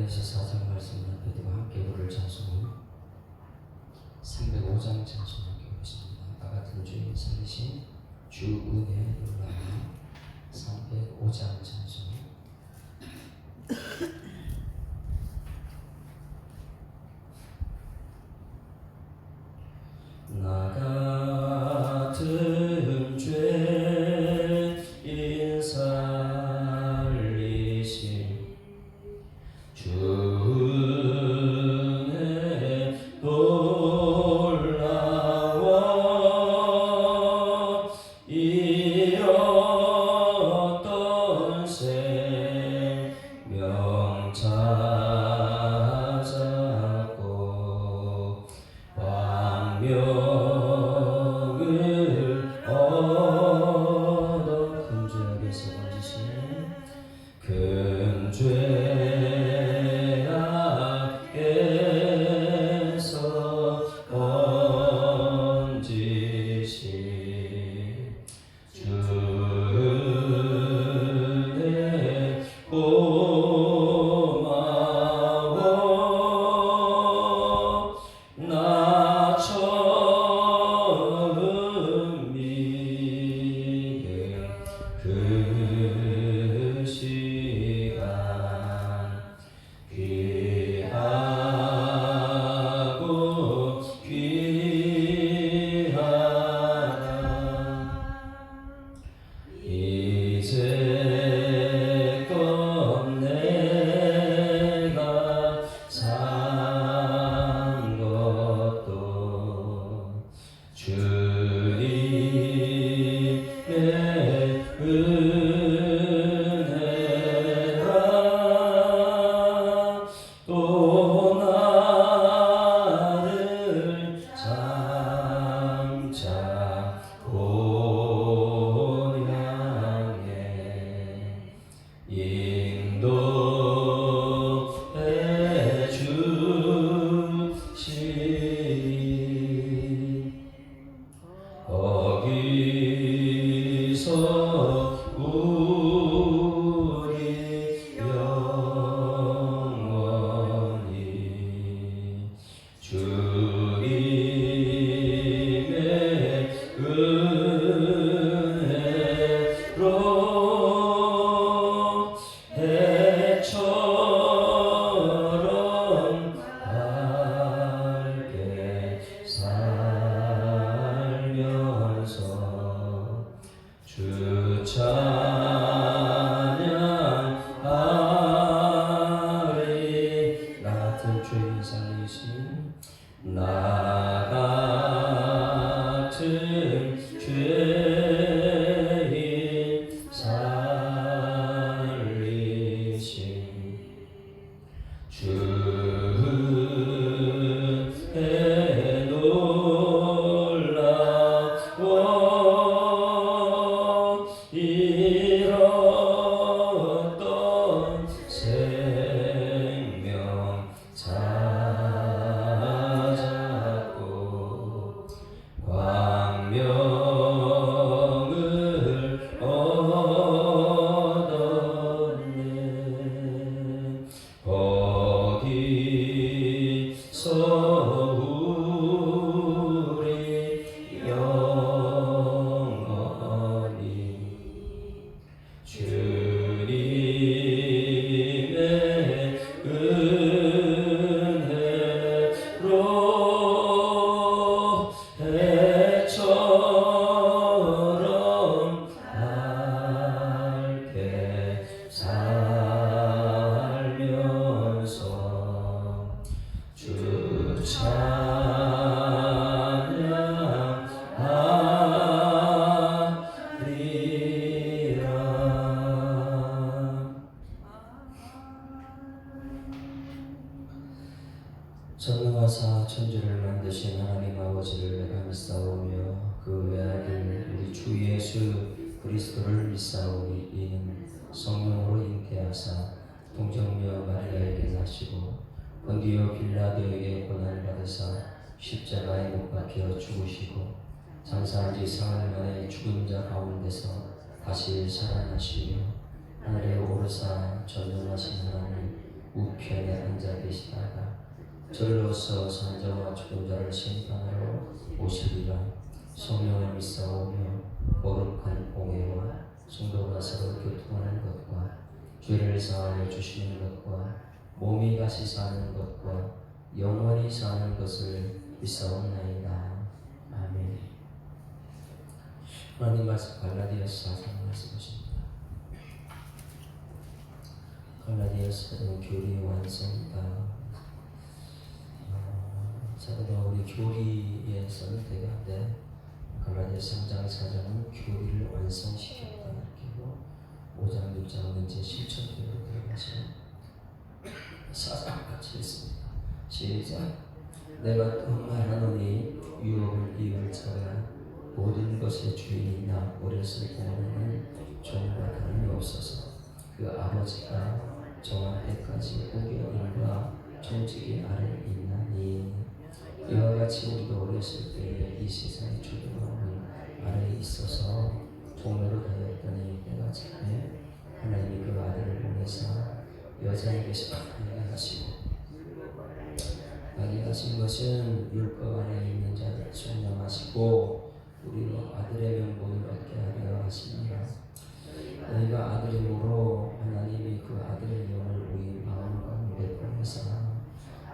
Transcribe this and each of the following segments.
고린도전서 4장 말씀을 베드와 함께 부를 찬송은 305장 찬송을 교회했습니다. 나같은 주인 살리신 주 은혜 놀라며 305장 찬송. 나 같은 죄인 살리신 주 은혜 놀라워 이 어떤 생명 찾았고 광명을 얻어 큰 죄악에서 건지신 큰 죄악에서 건지신 주 은혜 고마워. 나 처음 믿은 그 시간 귀하고 귀하다. 이제껏 내가 산 것도 주님의 은혜라. 또 나를 장차 본 향해 인도해 주시니 거기서 우리 영원히 주님의 은혜로 해처럼 밝게 살면서 주 찬양하리. 나 같은 죄인 살리신 나 같은 죄인 살리신 주 은혜 놀라워 잃었던 생명 찾았고 광명을 얻었네. 거기서 우리 영원히 주님의 은혜로 해처럼 밝게 살면서 주 찬양하리라. 전능하사 천지를 만드신 하나님 아버지를 내가 믿사오며 그 외아들 우리 주 예수 그리스도를 믿사오니 이는 성령으로 잉태하사 동정녀 마리아에게 나시고 본디오 빌라도에게 고난을 받으사 십자가에 못 박혀 죽으시고 장사한 지 사흘 만에 죽은 자 가운데서 다시 살아나시며 하늘에 오르사 전능하신 하나님 우편에 앉아 계시다가 절로서 산자와 죽은 자를 심판하러 오시리라. 성령을 믿사오며 거룩한 공예와 성도가 서로 교통하는 것과 죄를 사하여 주시는 것과 몸이 다시 사는 것과 영원히 사는 것을 믿사옵나이다. 아멘. 하나님 말씀 갈라디아서 4장 말씀하십니다. 갈라디아서는 교리의 완성이다. 사도 바울이 교리의 선택인데 갈라디아서 3장 4장은 교리를 완성시켰다 이렇게 하고 5장 6장은 이제 실천대로 들어가서 4장 같이 했습니다. 시작. 내가 또 말하노니 유업을 이을 자가 모든 것의 주인이나 어렸을 때는 종과 다름이 없어서 그 아버지가 정한 때까지 후견인과 종직의 아래에 있나니 이와 같이 우리도 어렸을 때에 이 세상의 주도하는 아래에 있어서 종로를 다녔더니 때가 차에 하나님이 그 아들을 보내사 여자에게서 나게 하시고 나게 하신 것은 율법 안에 있는 자를 순명하시고 우리로 아들의 명분을 얻게 하려 하시니라. 너희가 아들임으로 하나님이 그 아들의 영을 우리 마음 가운데 보내사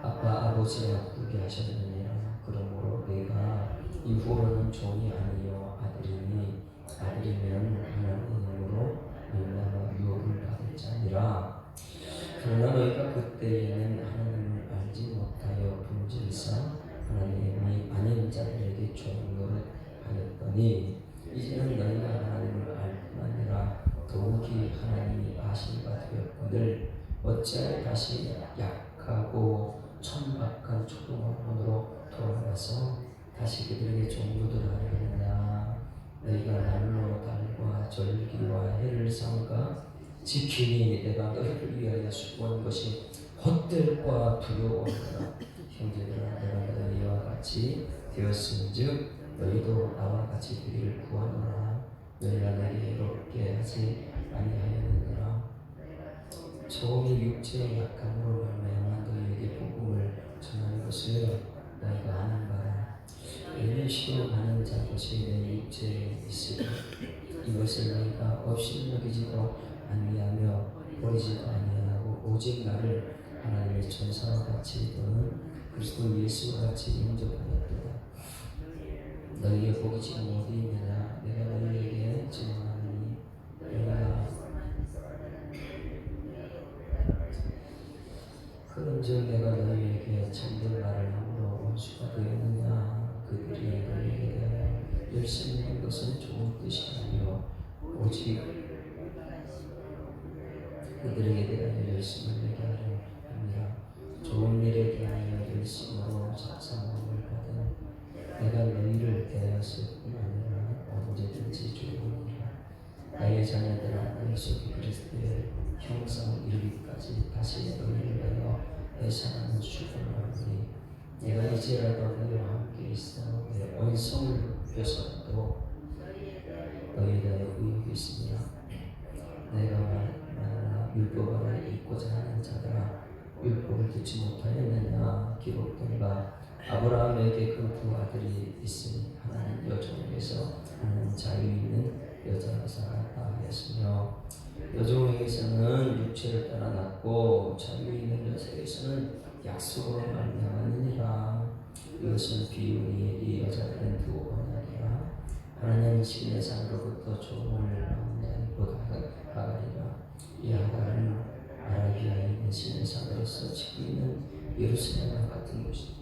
아빠 아버지와 부르게 하셨느니라. 그러므로 내가 이후로는 종이 아니요 아들이니 아들이면 하나님으로 너희가 유업을 받을 자니라. 그러나 너희가 그때에는 하나님을 알지 못하여 분질사 하나님이 아닌 자들에게 종노릇 하였더니 이제는 너희가 하나님을 알 뿐 아니라 더욱이 하나님이 아신 바 되었거늘 어찌하여 다시 약하고 천박한 초등학문으로 돌아가서 다시 그들에게 종노릇 하려느냐. 너희가 날로 달과 절기와 해를 삼가 지키니 내가 너희를 위하여 수고한 것이 헛될과 두려워하더라. 형제들아 내가 너희와 같이 되었은즉 너희도 나와 같이 되기를 구하노라. 너희가 내게 해롭게 하지 아니하였느니라. 종이 육체의 약함으로 말미암아 너희에게 복음을 전하는 것을 너희가 아는 바라. 이를 시험하는 자 것이 내 육체에 있으리. 이것을 너희가 없이 여기지도 아니하며 버리지도 아니하고 오직 나를 하나님의 천사와 같이 또는 그리스도 예수와 같이 인정하였도다. 너희의 복이 지금 어디 있느냐. 내가 너희에게 증언하노니 너희가 그런즉 내가 너희에게 참된 말을 함으로 원수가 되었느냐. 그들이 너희에게 대하여 열심히 한 것은 좋은 뜻이 아니요 오직 그들에게 대하여 열심을 내게 하려 합니다. 좋은 일에 대하여 열심으로 작사함을 받은 내가 너희를 대하였을 뿐 아니라 언제든지 좋으니라. 나의 자녀들아 예수 그리스도의 형상 이르기까지 다시 너희를 내어 내 사랑을 주고하노니 내가 이제라도 너희와 함께 있어 내 언성을 높여서도 너희에 대하여 의욕이 있으니라. 내가 말하나 율법 아래 있고자 하는 자들아 율법을 듣지 못하였느냐. 기록된 바 아브라함에게 그 두 아들이 있으니 하나는 여종에게서 하나는 자유 있는 여자에게서 낳았다 하였으며 여종에게서는 육체를 떠나났고 자유 있는 여자에게서는 약속으로 말미암았느니라. 이것은 비유니 이 여자들은 두 언약이라. 하나는 신의 산으로부터 조문을 받은 자니 곧 하갈이라. 이 하갈은 아라비아에 있는 신의 산으로서 지고 있는 예루살렘과 같은 곳이다.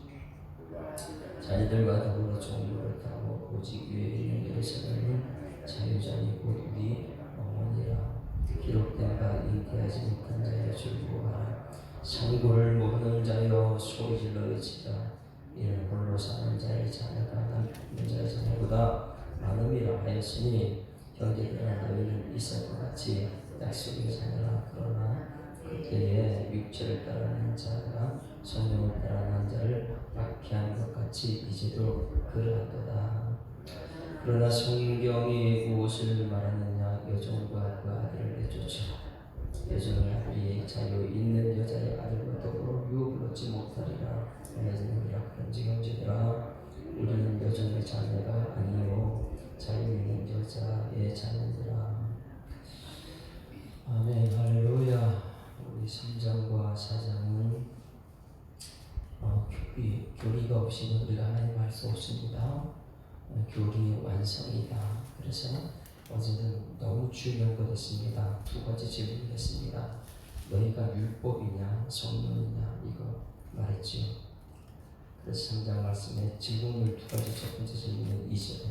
자녀들과 더불어 종로를 타고 오직 위에 있는 예루살렘은 자유자니 곧 우리 어머니라. 기록된 바 잉태하지 못한 자여 즐거워하라. 상고를 모르는 자여 소리질러 외치라. 이는 홀로 사는 자의 자녀가 남편 자의 자녀보다 많음이라 하였으니 형제들아 너희는 이삭과 같이 약속의 자녀라. 그러나 그때에 육체를 따르는 자가 성령을 따르는 자를 박해한 것 같이 이제도 그러하도다. 그러나 성경이 무엇을 말하느냐. 여종과 그 아들을 내쫓으라. 여종의 아들이 자유 있는 여자의 아들 내지느니라. 그런지경제들아 우리는 여전히 자녀가 아니요 자유인 여자의 자녀들아. 아멘. 할렐루야. 우리 3장과 4장은 교리가 없이는 우리가 하나님 알 수 없습니다. 교리의 완성이다. 그래서 어제는 너무 중요한 것 했습니다. 두 가지 질문을 했습니다. 너희가 율법이냐 성령이냐 이거 말했지요. 그래서 3장 말씀에 질문을 두 가지. 첫 번째 질문은 2절에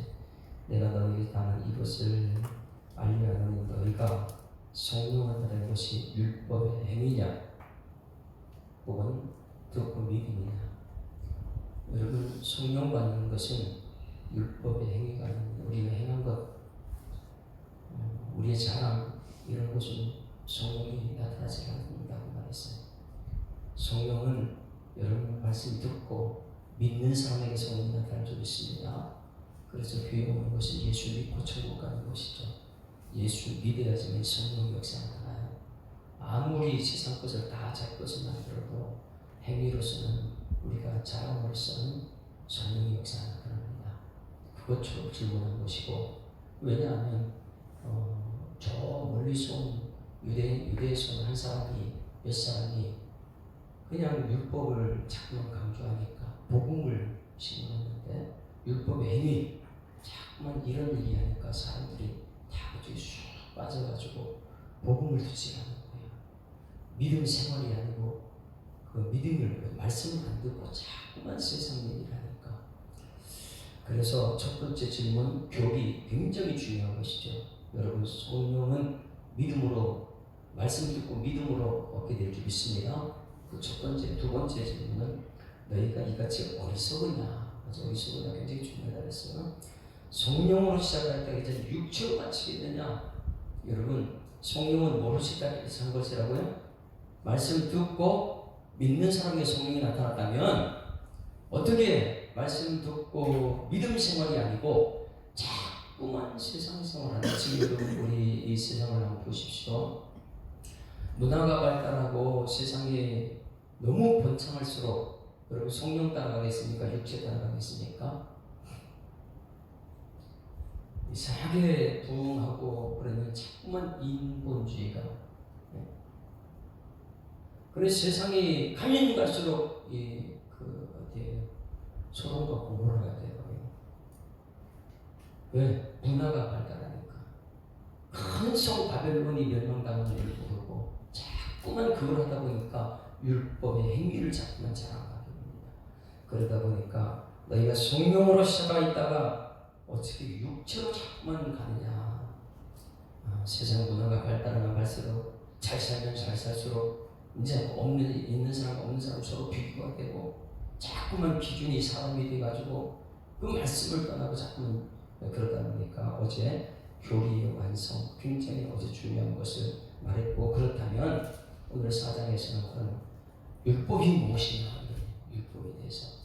내가 너희에게 당한 이것을 알려 하노니 너희가 성령을 받은 것이 율법의 행위냐 혹은 듣고 믿음이냐. 여러분, 성령 받는 것은 율법의 행위가 아닙니다. 우리가 행한 것, 우리의 자랑 이런 것은 성령이 나타나지 않는다고 말했어요. 성령은 여러분 말씀 듣고 믿는 사람에게 성령이 나타날 줄 있습니다. 그래서 교회 오는 것은 예수 믿고 천국 가는 것이죠. 예수 믿어야지만 성령 역사가 나타나요. 아무리 세상 것을 다 자기 것을 만들어도 행위로서는 우리가 자랑으로서는 성령의 역사가 나타납니다. 그것처럼 질문한 것이고, 왜냐하면 저 멀리서 온 유대에서 온 한 사람이 몇 사람이 그냥 율법을 자꾸만 강조하니까 복음을 심어놨는데 율법의 행위 자꾸만 이런 얘기하니까 사람들이 다 그쪽에 쑥 빠져가지고 복음을 듣지 않는 거예요. 믿음 생활이 아니고 그 믿음을 말씀을 안 듣고 자꾸만 세상 얘기를 하니까. 그래서 첫 번째 질문, 교리 굉장히 중요한 것이죠. 여러분, 성령은 믿음으로 말씀 듣고 믿음으로 얻게 될 줄 믿습니다. 그 첫 번째, 두 번째 질문은 너희가 이같이 어리석으냐. 어리석으냐 굉장히 중요하다 그랬어요. 성령으로 시작할 때 이제 육체로 마치게 되냐. 여러분, 성령은 뭐로 시작한 것이라고요? 말씀 듣고 믿는 사람에게 성령이 나타났다면 어떻게 말씀 듣고 믿음 생활이 아니고 자꾸만 세상 생활하는. 지금 우리 이 세상을 한번 보십시오. 문화가 발달하고 세상이 너무 번창할수록 여러분 성령 따라가겠습니까? 육체 따라가겠습니까? 이상하게 부흥하고 그러면 자꾸만 인본주의가. 그래서 세상이 가면 갈수록 소돔과 고모라가 돼요. 왜? 문화가 발달하니까. 큰 성 바벨론이 멸망당하는 일을 모르고 자꾸만 그걸 하다 보니까 율법의 행위를 자꾸만 자랑하게 됩니다. 그러다 보니까 너희가 성령으로 시작하 있다가 어떻게 육체로 자꾸만 가느냐. 세상 문화가 발달하면 갈수록 잘 살면 잘 살수록 이제 있는 사람 없는 사람 서로 비교가 되고 자꾸만 기준이 사람이 돼가지고 그 말씀을 떠나고 자꾸만 그러다 보니까 어제 교리의 완성 굉장히 어제 중요한 것을 말했고, 그렇다면 오늘 4장에서는 그런 율법이 무엇이냐, 율법에 대해서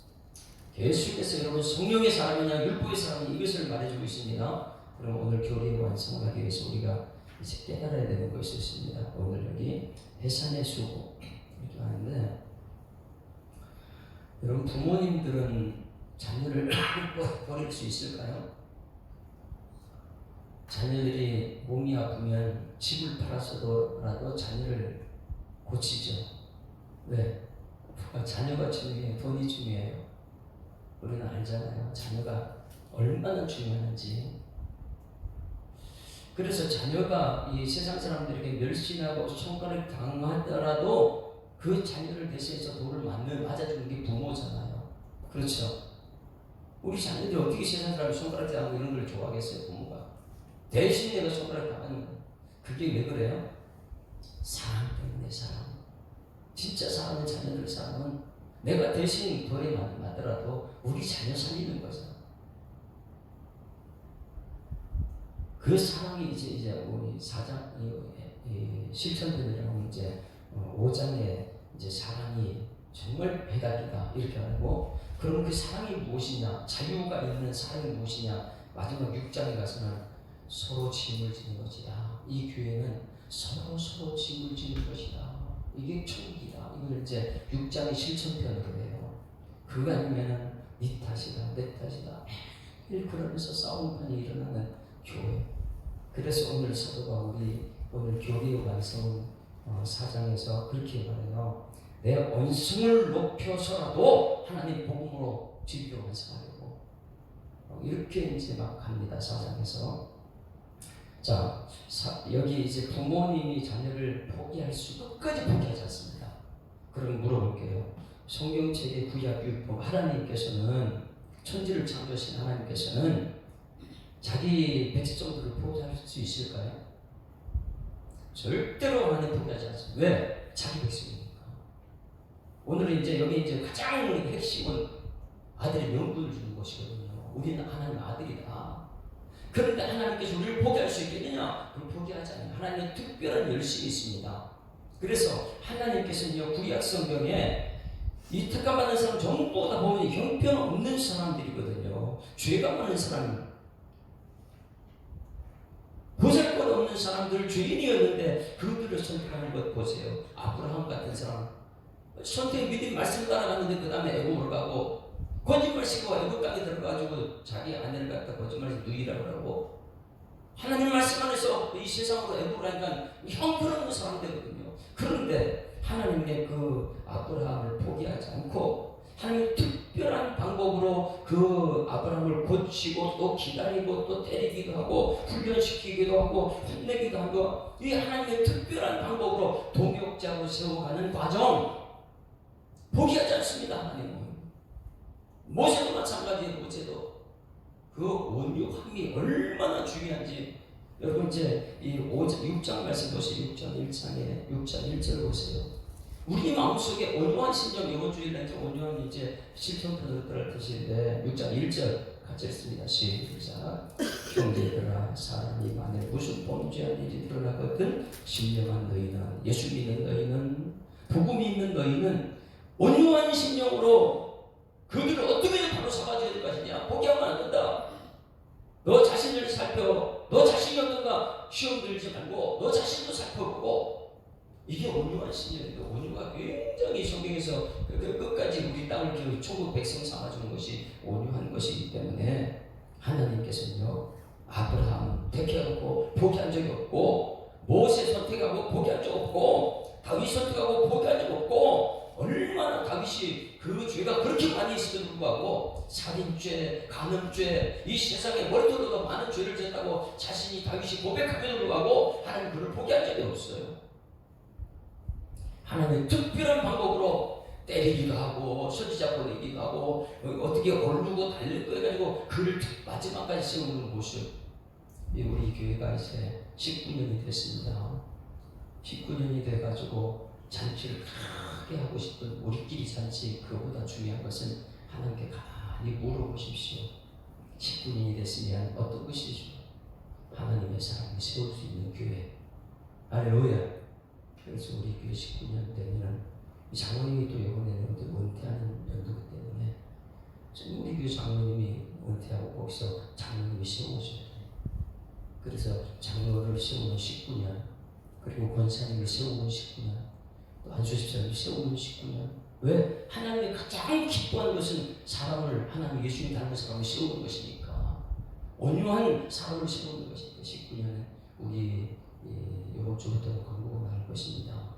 예수께서 여러분 성령의 사람이냐 율법의 사람이냐 이것을 말해주고 있습니다. 그럼 오늘 교리의 완성을 하기 위해서 우리가 이제 깨달아야 되는 것이 있습니다. 오늘 여기 해산의 수고 이렇게 하는데, 여러분 부모님들은 자녀를 버릴 수 있을까요? 자녀들이 몸이 아프면 집을 팔아서라도 자녀를 고치죠. 왜? 자녀가 중요해요? 돈이 중요해요? 우리는 알잖아요. 자녀가 얼마나 중요한지. 그래서 자녀가 이 세상 사람들에게 멸시하고 손가락 당하더라도 그 자녀를 대신해서 돌을 맞아주는 게 부모잖아요. 그렇죠? 우리 자녀들이 어떻게 세상 사람이 손가락 당하고 이런 걸 좋아하겠어요, 부모가? 대신 내가 손가락 당하는 거예요. 그게 왜 그래요? 사랑 때문에. 사랑. 진짜 사랑하는 자녀들 사랑은 내가 대신 돌에 맞더라도 우리 자녀 살리는 거죠. 그 사랑이 이제 우리 4장 실천되려면 이제 5장에 이제 사랑이 정말 배달이다 이렇게 하고, 그러면 그 사랑이 무엇이냐, 자유가 있는 사랑이 무엇이냐, 마지막 6장에 가서는 서로 짐을 지는 것이다. 이 교회는 서로 짐을 지는 것이다. 이게 천국이다. 이걸 이제 6장의 실천편으로 해요. 그거 아니면은 네 탓이다, 내 탓이다. 매일 그러면서 싸움판이 일어나는 교회. 그래서 오늘 사도가 우리 오늘 교리에 완성 4장에서 그렇게 말해요. 내 언성을 높여서라도 하나님 복음으로 진리로 완성하려고 이렇게 이제 막 합니다. 4장에서. 자, 여기 이제 부모님이 자녀를 포기할 수 끝까지 포기하지 않습니다. 그럼 물어볼게요. 성경책의 구약 율법 하나님께서는 천지를 창조하신 하나님께서는 자기 백성들을 포기할 수 있을까요? 절대로 하나님 포기하지 않습니다. 왜? 자기 백성이니까. 오늘은 이제 여기 이제 가장 핵심은 아들의 명분을 주는 것이거든요. 우리는 하나님 아들이다. 그런데 하나님께서 우리를 포기할 수 있겠느냐? 그걸 포기하지 않아요. 하나님의 특별한 열심이 있습니다. 그래서 하나님께서는요, 구약 성경에 이 특감받는 사람 전부 다 보면 형편없는 사람들이거든요. 죄가 많은 사람, 보잘것없는 사람들, 죄인이었는데 그들을 선택하는 것 보세요. 아브라함 같은 사람 선택 믿음 말씀 따라갔는데 그 다음에 애굽을 가고 거짓말 시고 애굽 땅에 들어가지고 자기 아내를 갖다 거짓말해서 누이라고 하고 하나님 말씀 안에서 이 세상으로 애굽을 하니까 형편없는 사람 되거든요. 그런데 하나님의 그 아브라함을 포기하지 않고 하나님의 특별한 방법으로 그 아브라함을 고치고 또 기다리고 또 때리기도 하고 훈련시키기도 하고 혼내기도 하고 이 하나님의 특별한 방법으로 동역자로 세워가는 과정 포기하지 않습니다. 하나님은. 모세도 마찬가지예요. 모세도 그 온유함이 얼마나 중요한지 여러분 이제 이 6장 말씀 보세요. 6장 1절 보세요. 우리 마음속에 온유한 심정, 이번 주일날 이제 온유한 이제 실천편으로 들어갈 것인데 6장 1절 같이 읽습니다. 시작. 형제들아, 사람이 만에 무슨 범죄한 일이 드러나거든 신령한 너희는, 예수 믿는 너희는, 복음이 있는 너희는 온유한 심령으로 그들을 어떻게 바로 잡아줘야 될 것이냐. 포기하면 안 된다. 너 자신을 살펴. 너 자신이 어떤가 시험 들지 말고 너 자신도 살펴보고. 이게 온유한 심령인데 온유가 굉장히 성경에서 끝까지 우리 땅을 천국 백성 삼아주는 것이 온유한 것이기 때문에 하나님께서는요 아브라함 택해놓고 포기한 적이 없고 모세 선택하고 포기한 적 없고 다윗 선택하고 포기한 적 없고 얼마나 다윗이 그 죄가 그렇게 많이 있음에도 불구하고 살인죄, 간음죄 이 세상에 머리털보다 많은 죄를 졌다고 자신이 다윗이 고백함에도 불구하고 하나님 그를 포기한 적이 없어요. 하나님의 특별한 방법으로 때리기도 하고 선지자 보내기도 하고 어떻게 오르고 달리고 해가지고 그를 마지막까지 세우는 모습. 우리 교회가 이제 19년이 됐습니다. 19년이 돼가지고 잔치를 크게 하고 싶은 우리끼리 잔치, 그거보다 중요한 것은 하나님께 가만히 물어보십시오. 19년이 됐으면 어떤 것이죠? 하나님의 사람을 세울 수 있는 교회. 할렐루야. 그래서 우리 교회 19년 되면 장로님이 또 이번에는 은퇴하는 연도기 때문에 우리 교회 장로님이 은퇴하고 거기서 장로님이 세워줘야 돼요. 그래서 장로를 세우는 19년, 그리고 권사님을 세우는 19년, 또 안수집사님을 세우는 19년. 왜? 하나님이 가장 기뻐하는 것은 사람을, 하나님 예수님 닮은 사람을 세우는 것이니까. 온유한 사람을 세우는 것이니까 19년은 우리 이번 주부터 광고가 나올 것입니다.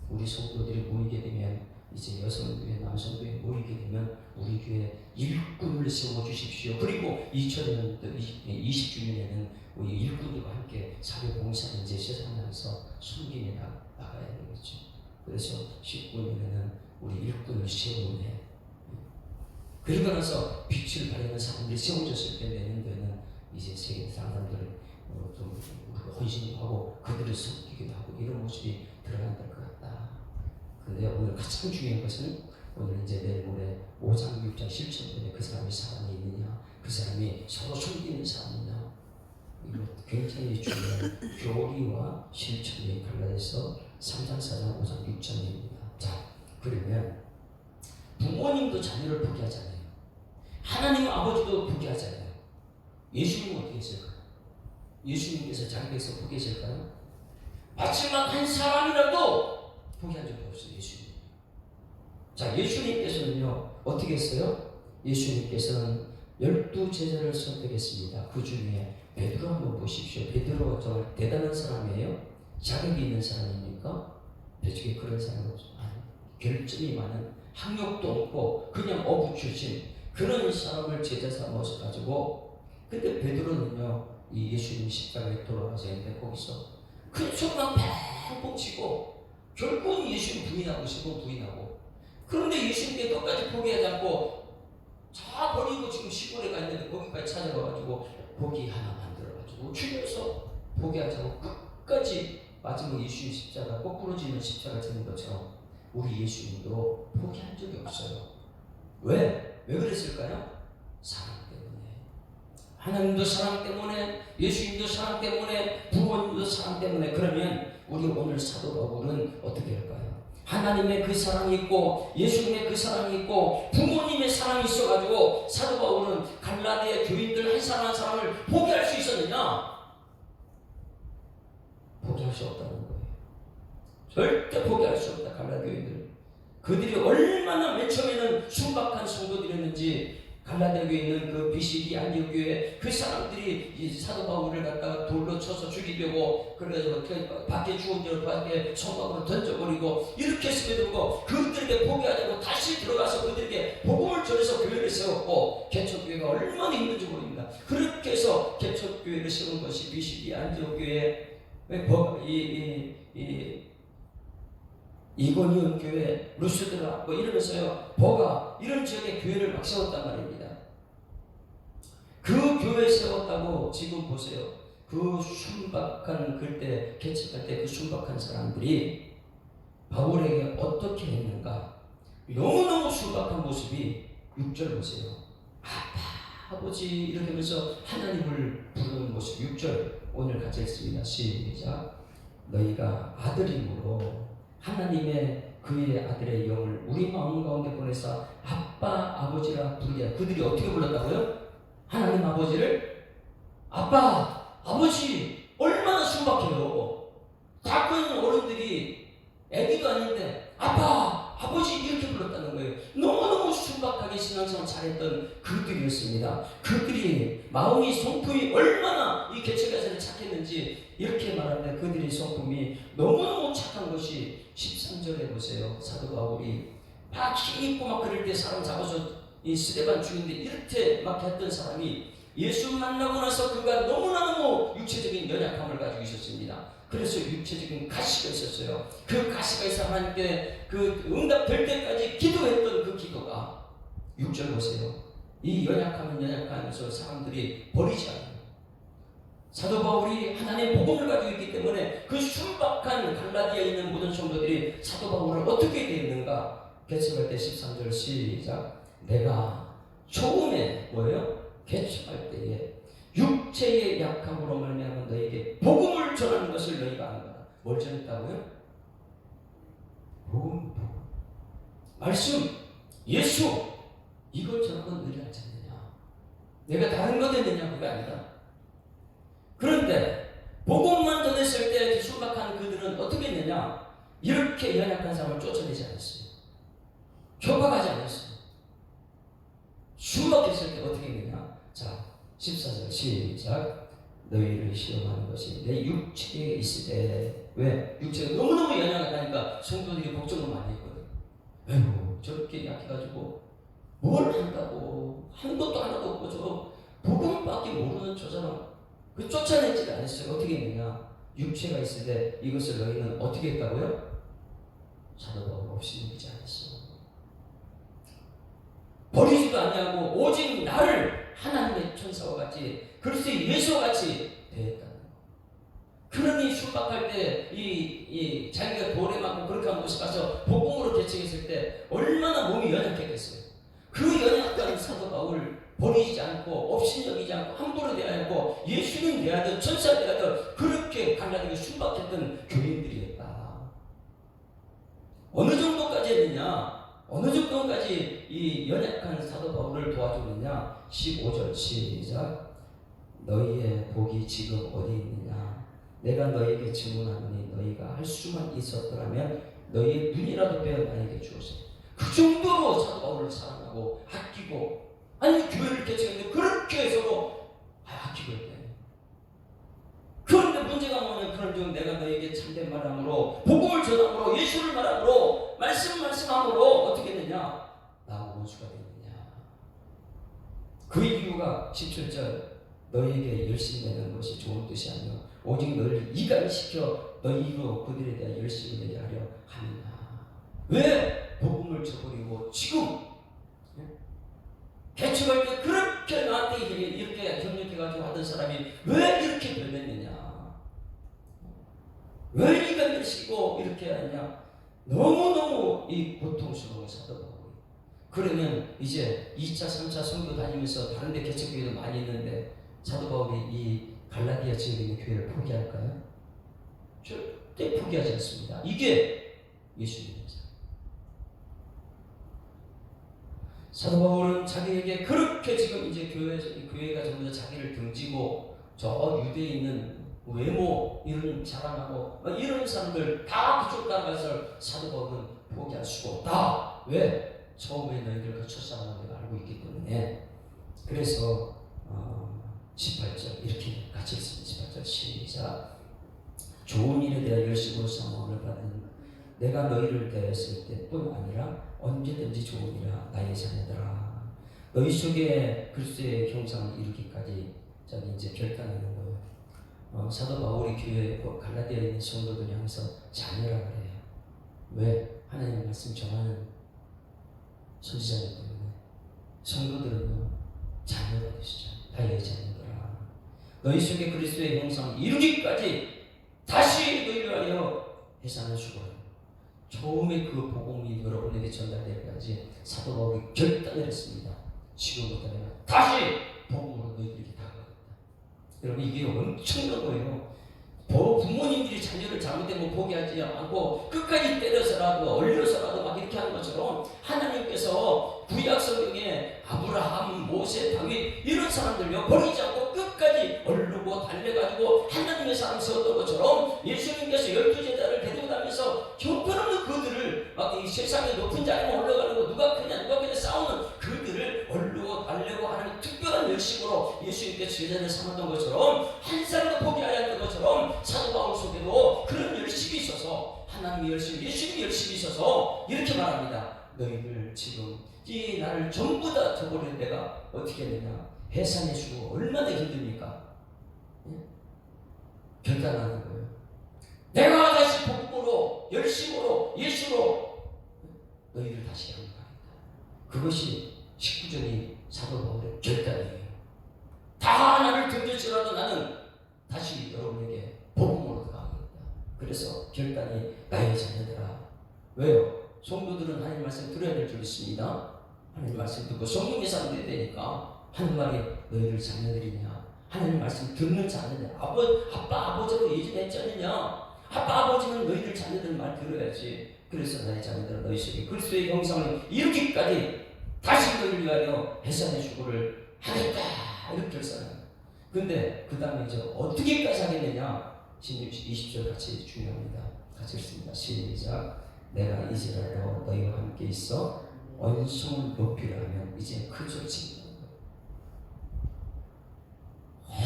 우리 성도들이 모이게 되면 이제 여성교회, 남성교회 모이게 되면 우리 교회 일꾼을 세워주십시오. 그리고 2000년도 20주년에는 우리 일꾼들과 함께 사회 봉사를 이제 세상에서 숨김에 나가야 되겠죠. 그래서 19년에는 우리 일꾼을 세우는 해. 그리고 나서 빛을 발하는 사람들이 세워졌을 때 내년도에는 이제 세계 사람들을 좀 헌신하고 그들을 섬기기도 하고 이런 모습이 드러나야 될 것 같다. 근데 오늘 가장 중요한 것은 오늘 이제 내일 모레 5장 6장 실천편에 그 사람이 사람이 있느냐, 그 사람이 서로 섬기는 사람이냐, 이거 굉장히 중요한 교리와 실천이 갈라져서 3장 4장 5장 6장입니다. 자, 그러면 부모님도 자녀를 포기하잖아요. 하나님 아버지도 포기하잖아요. 예수님은 어떻게 했을까요? 예수님께서 자기 백성 포기했을까요? 마지막 한 사람이라도 포기한 적이 없어요. 예수님. 자, 예수님께서는요 어떻게 했어요? 예수님께서는 12제자를 선택했습니다. 그 중에 베드로 한번 보십시오. 베드로가 정말 대단한 사람이에요. 자격이 있는 사람입니까? 대충 그런 사람이 없어요. 결점이 많은, 학력도 없고 그냥 어부 출신 그런 사람을 제자 삼아서 가지고, 근데 베드로는요 이 예수님 십자가에 돌아가서 있는데 거기서 큰 소리만 팽팽 치고 결국은 예수님 부인하고 싶고 부인하고, 그런데 예수님께 끝까지 포기하지 않고 다 버리고 지금 시골에 가 있는데 거기까지 찾아가가지고 고기 하나 만들어가지고 죽여서 포기하지 않고 끝까지 마지막 예수님 십자가 거꾸로 지는 십자가 지는 것처럼 우리 예수님도 포기한 적이 없어요. 왜? 왜 그랬을까요? 사랑 때문에. 하나님도 사랑 때문에, 예수님도 사랑 때문에, 부모님도 사랑 때문에. 그러면 우리 오늘 사도 바울은 어떻게 할까요? 하나님의 그 사랑이 있고 예수님의 그 사랑이 있고 부모님의 사랑이 있어가지고 사도 바울은 갈라디아 교인들 한 사람 한 사람을 포기할 수 있었느냐? 포기할 수 없다는 거예요. 절대 포기할 수 없다. 갈라디아 교인들, 그들이 얼마나 맨 처음에는 순박한 성도들이었는지, 갈라디아 교회에 있는 그 비시디 안디옥 교회 그 사람들이 이 사도 바울을 갖다가 돌로 쳐서 죽이려고, 그래가지고 밖에 죽은 대로 밖에 성곽으로 던져버리고 이렇게 했음에도 불구하고 그들에게 포기하자고 다시 들어가서 그들에게 복음을 전해서 교회를 세웠고, 개척교회가 얼마나 힘든지 모릅니다. 그렇게 해서 개척교회를 세운 것이 비시디 안디옥 교회, 이고니온 교회, 루스드라 뭐 이러면서요 버가 이런 지역에 교회를 막 세웠단 말입니다. 그 교회 세웠다고 지금 보세요. 그 순박한 그때 개척할 때 그 순박한 사람들이 바울에게 어떻게 했는가? 너무너무 순박한 모습이 6절 보세요. 아빠, 아버지 이렇게 하면서 하나님을 부르는 모습. 6절 오늘 같이 했습니다. 시작. 너희가 아들임으로 하나님의 그의 아들의 영을 우리 마음 가운데 보내서 아빠 아버지라 부르게. 그들이 어떻게 불렀다고요? 하나님 아버지를 아빠 아버지. 얼마나 순박해요. 다 큰 어른들이 애기도 아닌데 아빠 아버지 이렇게 불렀다는 거예요. 너무너무 순박하게 신앙생활 잘했던 그들이었습니다. 그들이 마음이 성품이 얼마나 이 개척에서 착했는지 이렇게 말하는데, 그들의 성품이 너무너무 착한 것이 13절에 보세요. 사도 바울이 막 힘있고 막 그럴 때 사람 잡아서 이 스데반 죽인데 이렇게 막 했던 사람이 예수 만나고 나서 그가 너무나도 육체적인 연약함을 가지고 있었습니다. 그래서 육체적인 가시가 있었어요. 그 가시가 있어 하나님께 그 응답될 때까지 기도했던 그 기도가 6절 보세요. 이 연약하면 연약하면서 사람들이 버리지 않아요. 사도 바울이 하나님의 복음을 가지고 있기 때문에 그 순박한 갈라디아에 있는 모든 성도들이 사도 바울을 어떻게 대했는가? 개척할 때 13절 시작. 내가 처음에 뭐예요? 개척할 때에 육체의 약함으로 말미암아 너에게 복음을 전하는 것을 너희가 아는구나. 뭘 전했다고요? 복음. 말씀, 예수, 이걸 전하고 너희가 알지 않느냐? 내가 다른 거 됐느냐? 그게 아니다. 그런데 복음만 전했을 때 순박한 그들은 어떻게 했느냐? 이렇게 연약한 사람을 쫓아내지 않았어요. 협박하지 않았어요. 순박했을 때 어떻게 했느냐? 자, 14절 시작. 너희를 시험하는 것이 내 육체에 있을 때. 왜? 육체가 너무너무 연약하니까 성도들이 걱정을 많이 했거든. 아이고 저렇게 약해가지고 뭘 한다고, 한 것도 하나도 없고 저 복음밖에 모르는 저 사람 그 쫓아내지를 않았어요. 어떻게 했느냐? 육체가 있을 때 이것을 너희는 어떻게 했다고요? 사도 바울 없이 넘기지 않았어. 버리지도 아니하고 오직 나를 하나님의 천사와 같이 그리스도 예수와 같이 대했다는 거. 그러니 순박할 때 이 자기가 돌에 맞고 그렇게 한 곳에 가서 복음으로 개척했을 때 얼마나 몸이 연약했겠어요. 그 연약한 사도 바울을 버리지 않고 없이 여기지 않고 함부로 대하였고 예수님 대하든 천사 대하든 그렇게 갈라디아 순박했던 교인들이었다. 어느 정도까지 했느냐? 어느 정도까지 이 연약한 사도 바울을 도와주느냐? 15절 시작. 너희의 복이 지금 어디 있느냐? 내가 너희에게 증언하노니 너희가 할 수만 있었더라면 너희의 눈이라도 빼어 나에게 주었어. 그 정도로 사도 바울을 사랑하고 아끼고, 아니 교회를 개척했는데 그렇게 서로 아끼고 있대. 그런데 문제가 뭐냐면, 그런즉 내가 너에게 참된 말함으로, 복음을 전함으로, 예수를 말함으로, 말씀함으로 어떻게 되냐? 나하고 원수가 되느냐. 그 이유가 17절, 너희에게 열심히 내는 것이 좋은 뜻이 아니요 오직 너희를 이간시켜 너희로 그들에 대한 열심히 내게 하려 하느냐. 왜 복음을 저버리고 지금 개척할 때 그렇게 나한테 이렇게 경력해가지고 하던 사람이 왜 이렇게 변했느냐? 왜 이가 열시고 이렇게 하느냐? 너무너무 이 고통스러운 사도 바울이. 그러면 이제 2차 3차 선교 다니면서 다른 데 개척교회도 많이 있는데 사도 바울이 이 갈라디아 지역에 있는 교회를 포기할까요? 절대 포기하지 않습니다. 이게 예수님입니다. 사도 바울은 자기에게 그렇게 지금 이제 교회가 전부 다 자기를 등지고 저 유대에 있는 외모 이런 자랑하고 이런 사람들 다 그쪽 따라가서 사도 바울은 포기할 수가 없다. 왜? 처음에 너희들과 첫사랑을 내가 알고 있기 때문에. 그래서 18절 이렇게 같이 읽습니다. 18절 시작. 좋은 일에 대한 열심으로 사모함을 받은 내가 너희를 대했을 때뿐 아니라 언제든지 좋으리라 나의 자녀들아. 너희 속에 그리스도의 형상을 이루기까지 자기 이제 결단하는 거예요. 사도 바울이 교회 갈라디아에 있는 성도들 향해서 자녀라 그래요. 왜? 하나님의 말씀 전하는 선지자이기 때문에. 성도들은요 자녀가 되시죠. 나의 자녀들아. 너희 속에 그리스도의 형상을 이루기까지 다시 너희를 위하여 해산을 주고. 처음에 그 복음이 여러분에게 전달될 때까지 사도 바울이 결단을 했습니다. 지금부터 내가 다시 복음으로 너희들에게 다가가겠다. 여러분 이게 엄청난 거예요. 부모님들이 자녀를 잘못되면 포기하지 않고 끝까지 때려서라도 얼려서라도 막 이렇게 하는 것처럼 하나님께서 구약 성경에 아브라함, 모세, 다윗 이런 사람들요 버리지 않고 끝까지 얼르고 달려가지고 하나님의 사람 세웠던 것처럼 예수님께서 12제자를 데리고 다니면서 형편없는 그들을 막 이 세상의 높은 자리에 올라가려고 누가 크냐 싸우는 그들을 얼르고 달려고 하는 특별한 열심으로 예수님께서 제자를 삼았던 것처럼 한 사람도 포기하지 않는 것처럼 사도 바울 속에도 그런 열심이 있어서 하나님의 열심, 예수님의 열심이 있어서 이렇게 말합니다. 너희들 지금 이 나를 전부 다 저버린 내가 어떻게 되냐? 해산해 주고 얼마나 힘듭니까? 결단하는 거예요. 내가 다시 복음으로 열심으로 예수로 너희를 다시 영접하겠다. 그것이 19절이 사도 바울의 결단이에요. 다 나를 등질지라도 나는 다시 여러분에게 복음으로 가겠다. 그래서 결단이 나의 자녀들아. 왜요? 성도들은 하나님 말씀 들어야 될 줄 있습니다. 하나님 말씀 듣고 성령의 사람들이 되니까 하는 말이 너희들 자녀들이냐? 하나님 말씀 듣는 자녀들. 아빠 아버지로 예전에 했지 않느냐? 아빠 아버지는 너희들 자녀들 말 들어야지. 그래서 나의 자녀들은 너희 속에 그리스도의 형상을 이루기까지 다시 너희를 위하여 해산의 수고를 하겠다. 이렇게 결산합니다. 근데 그 다음에 이제 어떻게까지 하겠느냐? 20절 같이 중요합니다. 같이 읽습니다. 시작. 내가 이제라도 너희와 함께 있어 언성을 높이려 하면 이제 큰 소리 치는 거예요.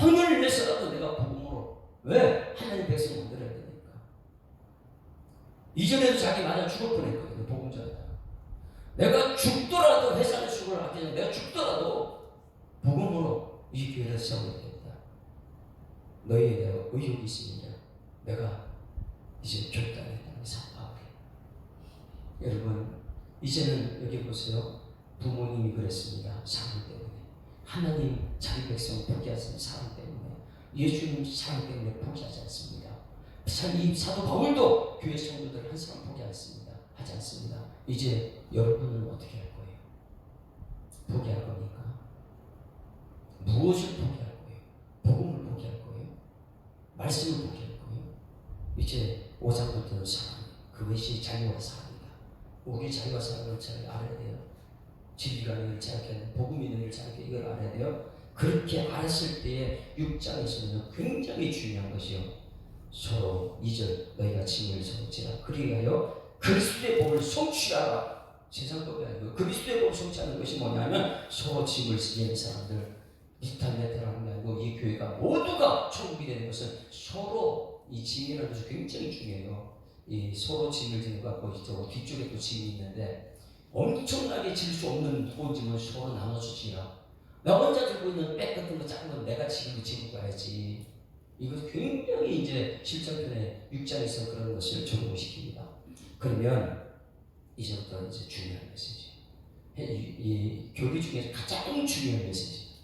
혼을 내서라도 내가 복음으로. 왜? 하나님 백성 만들어야 되니까. 이전에도 자기 마냥 죽을 뻔했거든요. 복음 전에다. 내가 죽더라도 해산의 수고를 아끼는 내가 죽더라도 복음으로 이 교회를 세워야 된다. 너희에 대한 의욕이 있으니까 내가 이제 결단했다. 여러분 이제는 여기 보세요. 부모님이 그랬습니다. 사랑 때문에. 하나님 자기 백성 포기하지 사랑 때문에. 예수님 사랑 때문에 포기하지 않습니다. 이 사도 바울도 교회 성도들 한 사람 포기하지 않습니다. 이제 여러분은 어떻게 할 거예요? 포기할 겁니까? 무엇을 포기할 거예요? 복음을 포기할 거예요? 말씀을 포기할 거예요? 이제 5장부터는 사랑, 그것이 자유와 사랑이다. 우리 자유와 사랑을 잘 알아야 돼요. 진리가 너희를 자유케 하는 복음이 너희를 자유케 이걸 알아야 돼요. 그렇게 알았을 때에 6장에서는 굉장히 중요한 것이요. 서로 2절 너희가 진리를 섬지라 그리하여 그리스도의 복을 성취하라. 세상법이 아니고 그리스도의 법을 성취하는 것이 뭐냐면 서로 짐을 지는 사람들, 비탄내탈하는 게 아니고 이 교회가 모두가 천국이 되는 것은 서로 이 짐이라는 것이 굉장히 중요해요. 이 서로 짐을 지는 것 같고 뒤쪽에 또 짐이 있는데 엄청나게 질 수 없는 무거운 짐을 서로 나눠서 지라. 나 혼자 들고 있는 백 같은 거 작은 건 내가 지고 가야지. 이거 굉장히 이제 실전편에 6장에서 그런 것을 적용시킵니다. 그러면 이제부터 이제 중요한 메시지. 이 교리 중에서 가장 중요한 메시지.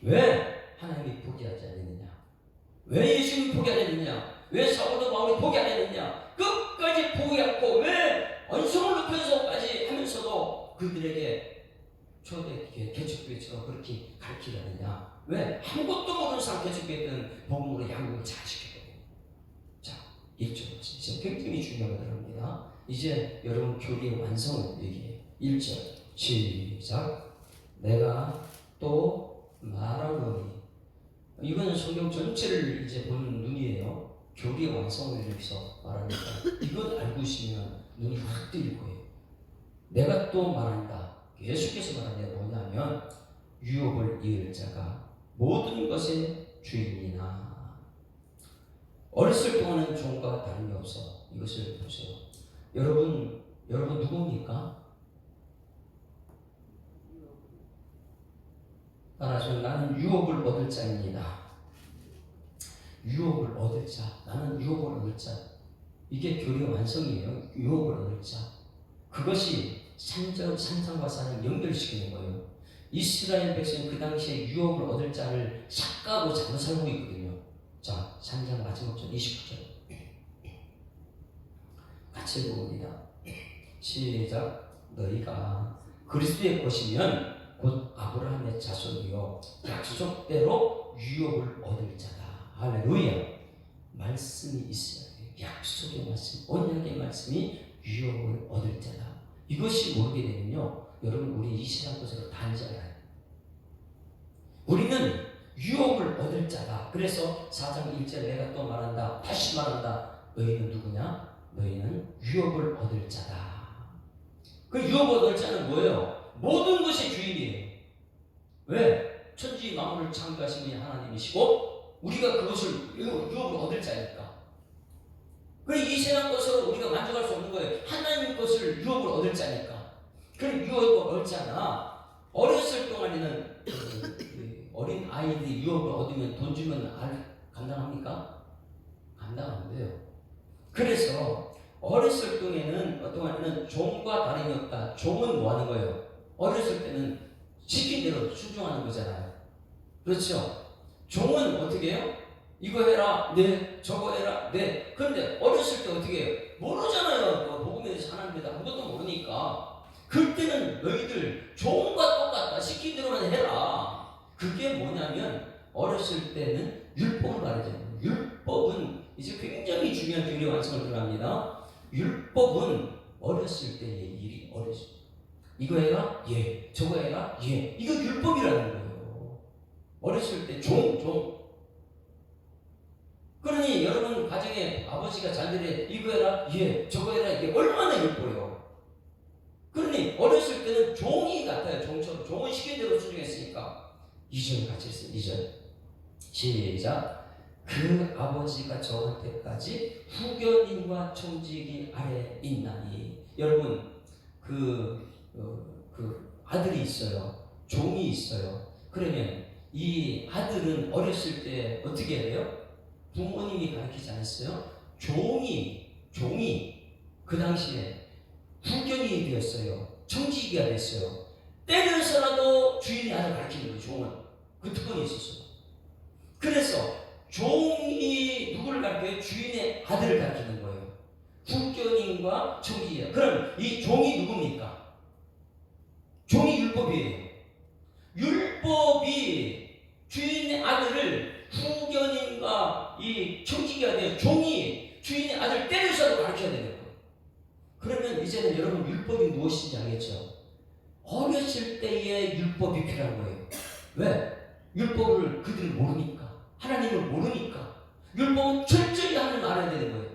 왜 하나님이 포기하지 않느냐? 왜 예수님이 포기하지 않느냐? 왜 사울도 바울이 포기 안 했느냐? 끝까지 포기하고 왜 언성을 높여서까지 하면서도 그들에게 초대 개척교회처럼 그렇게 가르치려느냐? 왜? 아무것도 모르는 사람 개척교회는 복음으로 양육을 잘 시켰거든요. 자, 1절 진짜 굉장히 중요한 거랍니다. 이제 여러분 교리의 완성을 얘기해요. 1절 시작. 내가 또 말하노니. 이거는 성경 전체를 이제 보는 눈이에요. 교리의 완성을 위해서 말하니까 이것 알고 있으면 눈이 확 뜨일 거예요. 내가 또 말한다. 예수께서 말한 게 뭐냐면 유업을 이을 자가 모든 것의 주인이나. 어렸을 동안은 종과 다름이 없어. 이것을 보세요. 여러분 누굽니까? 따라서 나는 유업을 얻을 자입니다. 유업을 얻을 자. 나는 유업을 얻을 자. 이게 교리의 완성이에요. 유업을 얻을 자. 그것이 산상과 산을 연결시키는 거예요. 이스라엘 백성은 그 당시에 유업을 얻을 자를 착각하고 잘못 살고 있거든요. 자, 3장 마지막 절 29절 같이 봅니다. 시작. 너희가 그리스도의 것이면 곧 아브라함의 자손이요 약속대로 유업을 얻을 자다. 할렐루야. 말씀이 있어야 돼요. 약속의 말씀, 언약의 말씀이 유업을 얻을 자다. 이것이 모르게 되면요, 여러분 우리 이 세상 것으로 단절해요. 우리는 유업을 얻을 자다. 그래서 4장 1절 내가 또 말한다. 다시 말한다. 너희는 누구냐? 너희는 유업을 얻을 자다. 그 유업을 얻을 자는 뭐예요? 모든 것의 주인이에요. 왜? 천지 만물을 창조하신 분이 하나님이시고 우리가 그것을 유업을 얻을 자니까. 이 세상 것으로 우리가 만족할 수 없는 거예요. 하나님 것을 유업을 얻을 자니까. 그럼 유업을 얻잖아. 어렸을 동안에는 어린 아이들이 유업을 얻으면 돈 주면 감당합니까? 감당 안 돼요. 그래서 어렸을 동안에는 종과 다름이 없다. 종은 뭐 하는 거예요? 어렸을 때는 시킨 대로 순종하는 거잖아요. 그렇죠? 종은 어떻게 해요? 이거 해라, 네. 저거 해라, 네. 그런데 어렸을 때 어떻게 해요? 모르잖아요. 복음에 대해서 하나님에 대해서 아무것도 모르니까. 그때는 너희들 종과 똑같다. 시킨 대로만 해라. 그게 뭐냐면 어렸을 때는 율법을 가르쳐요. 율법은 이제 굉장히 중요한 교리 완성을 들어갑니다. 율법은 어렸을 때의 일이 어렸을 때. 이거 해라? 예. 저거 해라? 예. 이거 율법이라는 거예요. 어렸을 때 종. 그러니 여러분 가정에 아버지가 자녀들이 이거 해라? 예. 저거 해라? 이게 얼마나 율법이에요. 그러니 어렸을 때는 종이 같아요. 종처럼. 종은 시킨 대로 순종했으니까. 2절 같이 했어요. 2절 시작. 그 아버지가 저한테까지 후견인과 청지기 아래 있나니. 여러분 그 아들이 있어요. 종이 있어요. 그러면 이 아들은 어렸을 때 어떻게 해요? 부모님이 가르치지 않았어요? 종이 그 당시에 후견인이 되었어요. 청지기가 됐어요. 때려서라도 주인의 아들 가르치는 거예요. 종은 그 특권이 있었어요. 그래서 종이 누구를 가르쳐요? 주인의 아들을 가르치는 거예요. 후견인과 청지기야. 그럼 이 종이 누굽니까? 종이 율법이에요. 율법이 주인의 아들을 후견인과 이 청지기가 돼요. 종이 주인의 아들 때려서도 가르쳐야 되는 거예요. 그러면 이제는 여러분 율법이 무엇인지 알겠죠? 어렸을 때의 율법이 필요한 거예요. 왜? 율법을 그들이 모르니까. 하나님을 모르니까. 율법은 철저히 하나님 알아야 되는 거예요.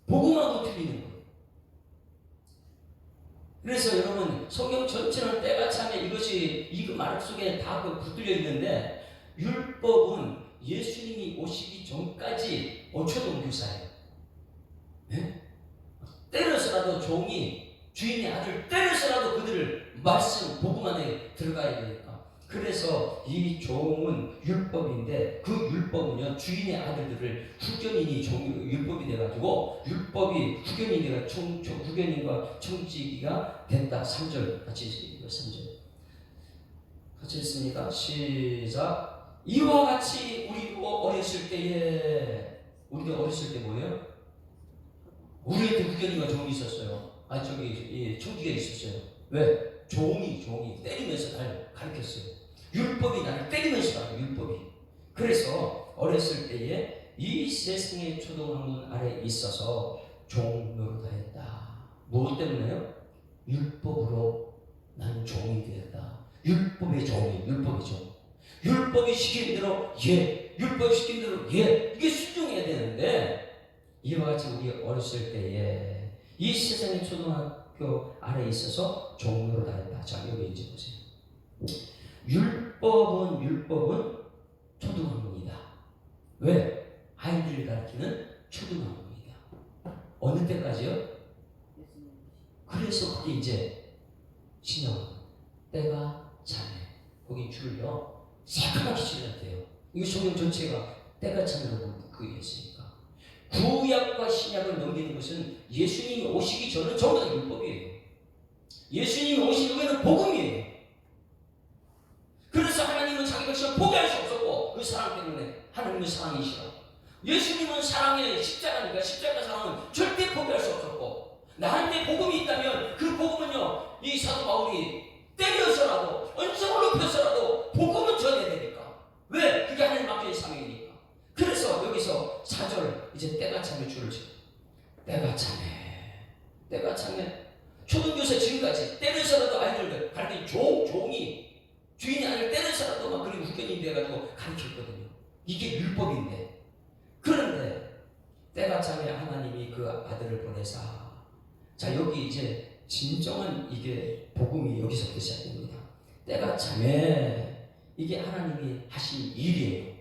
복음하고 틀리는 거예요. 그래서 여러분 성경 전체는 때가 차면 이것이 이 말 속에 다 붙들려 있는데 율법은 예수님이 오시기 전까지 초동교사예요. 네? 때려서라도 종이 주인의 아들 때려서라도 그들을 말씀 복음 안에 들어가야 되니까. 그래서 이 종은 율법인데 그 율법은요 주인의 아들들을 후견인이 율법이 돼가지고 율법이 후견인이 돼가 후견인과 청지기가 됐다. 3절 같이 읽어요. 3절 같이 읽습니다. 시작. 이와 같이 우리도 어렸을 때에 우리도 어렸을 때 뭐예요? 우리한테 후견인과 종이 있었어요. 청지기가 있었어요. 왜? 종이 때리면서 날 가르쳤어요. 율법이 나를 때리면서 가르쳐. 율법이. 그래서 어렸을 때에 이 세상의 초등학문 아래 있어서 종 노릇하였다. 무엇 때문에요? 율법으로 나는 종이 되었다. 율법이 종. 율법이 시키는 대로 율법이 시키는 대로 이게 순종해야 되는데 이와 같이 우리 어렸을 때에 이 세상의 초등학교 아래 있어서 종로로 다녔다. 자, 여기 이제 보세요. 율법은 초등학문이다. 왜? 아이들을 가르치는 초등학문이다. 어느 때까지요? 그래서 그게 이제 신형 때가 차네. 거기 줄을요 새까맣게 칠했대요. 이게 성경 전체가 때가 차면으로 묶여 있으니까. 구약과 신약을 넘기는 것은 예수님이 오시기 전은 전부 다 율법이에요. 예수님이 오신 후에는 복음이에요. 그래서 하나님은 자기 백성을 포기할 수 없었고 그 사랑 때문에 하나님은 사랑이시라. 예수님은 사랑의 십자가니까 십자가 사랑은 절대 포기할 수 없었고 나한테 복음이 있다면 그 복음은요 이 사도 바울이 때려서라도 언성을 높여서라도 복음은 전해야 되니까. 왜? 그게 하나님 앞에 사명이니까. 그래서 여기서 4절 이제 때가 차면 줄을 쳐. 때가 차면 초등교사 지금까지 때려서라도 아이들 가르치는 종이 주인이 아니라 때려서라도 막 그리고 후견인이 돼가지고 가르쳤거든요. 이게 율법인데. 그런데 때가 차면 하나님이 그 아들을 보내사. 자, 여기 이제 진정한 이게 복음이 여기서부터 시작됩니다. 때가 차면 이게 하나님이 하신 일이에요.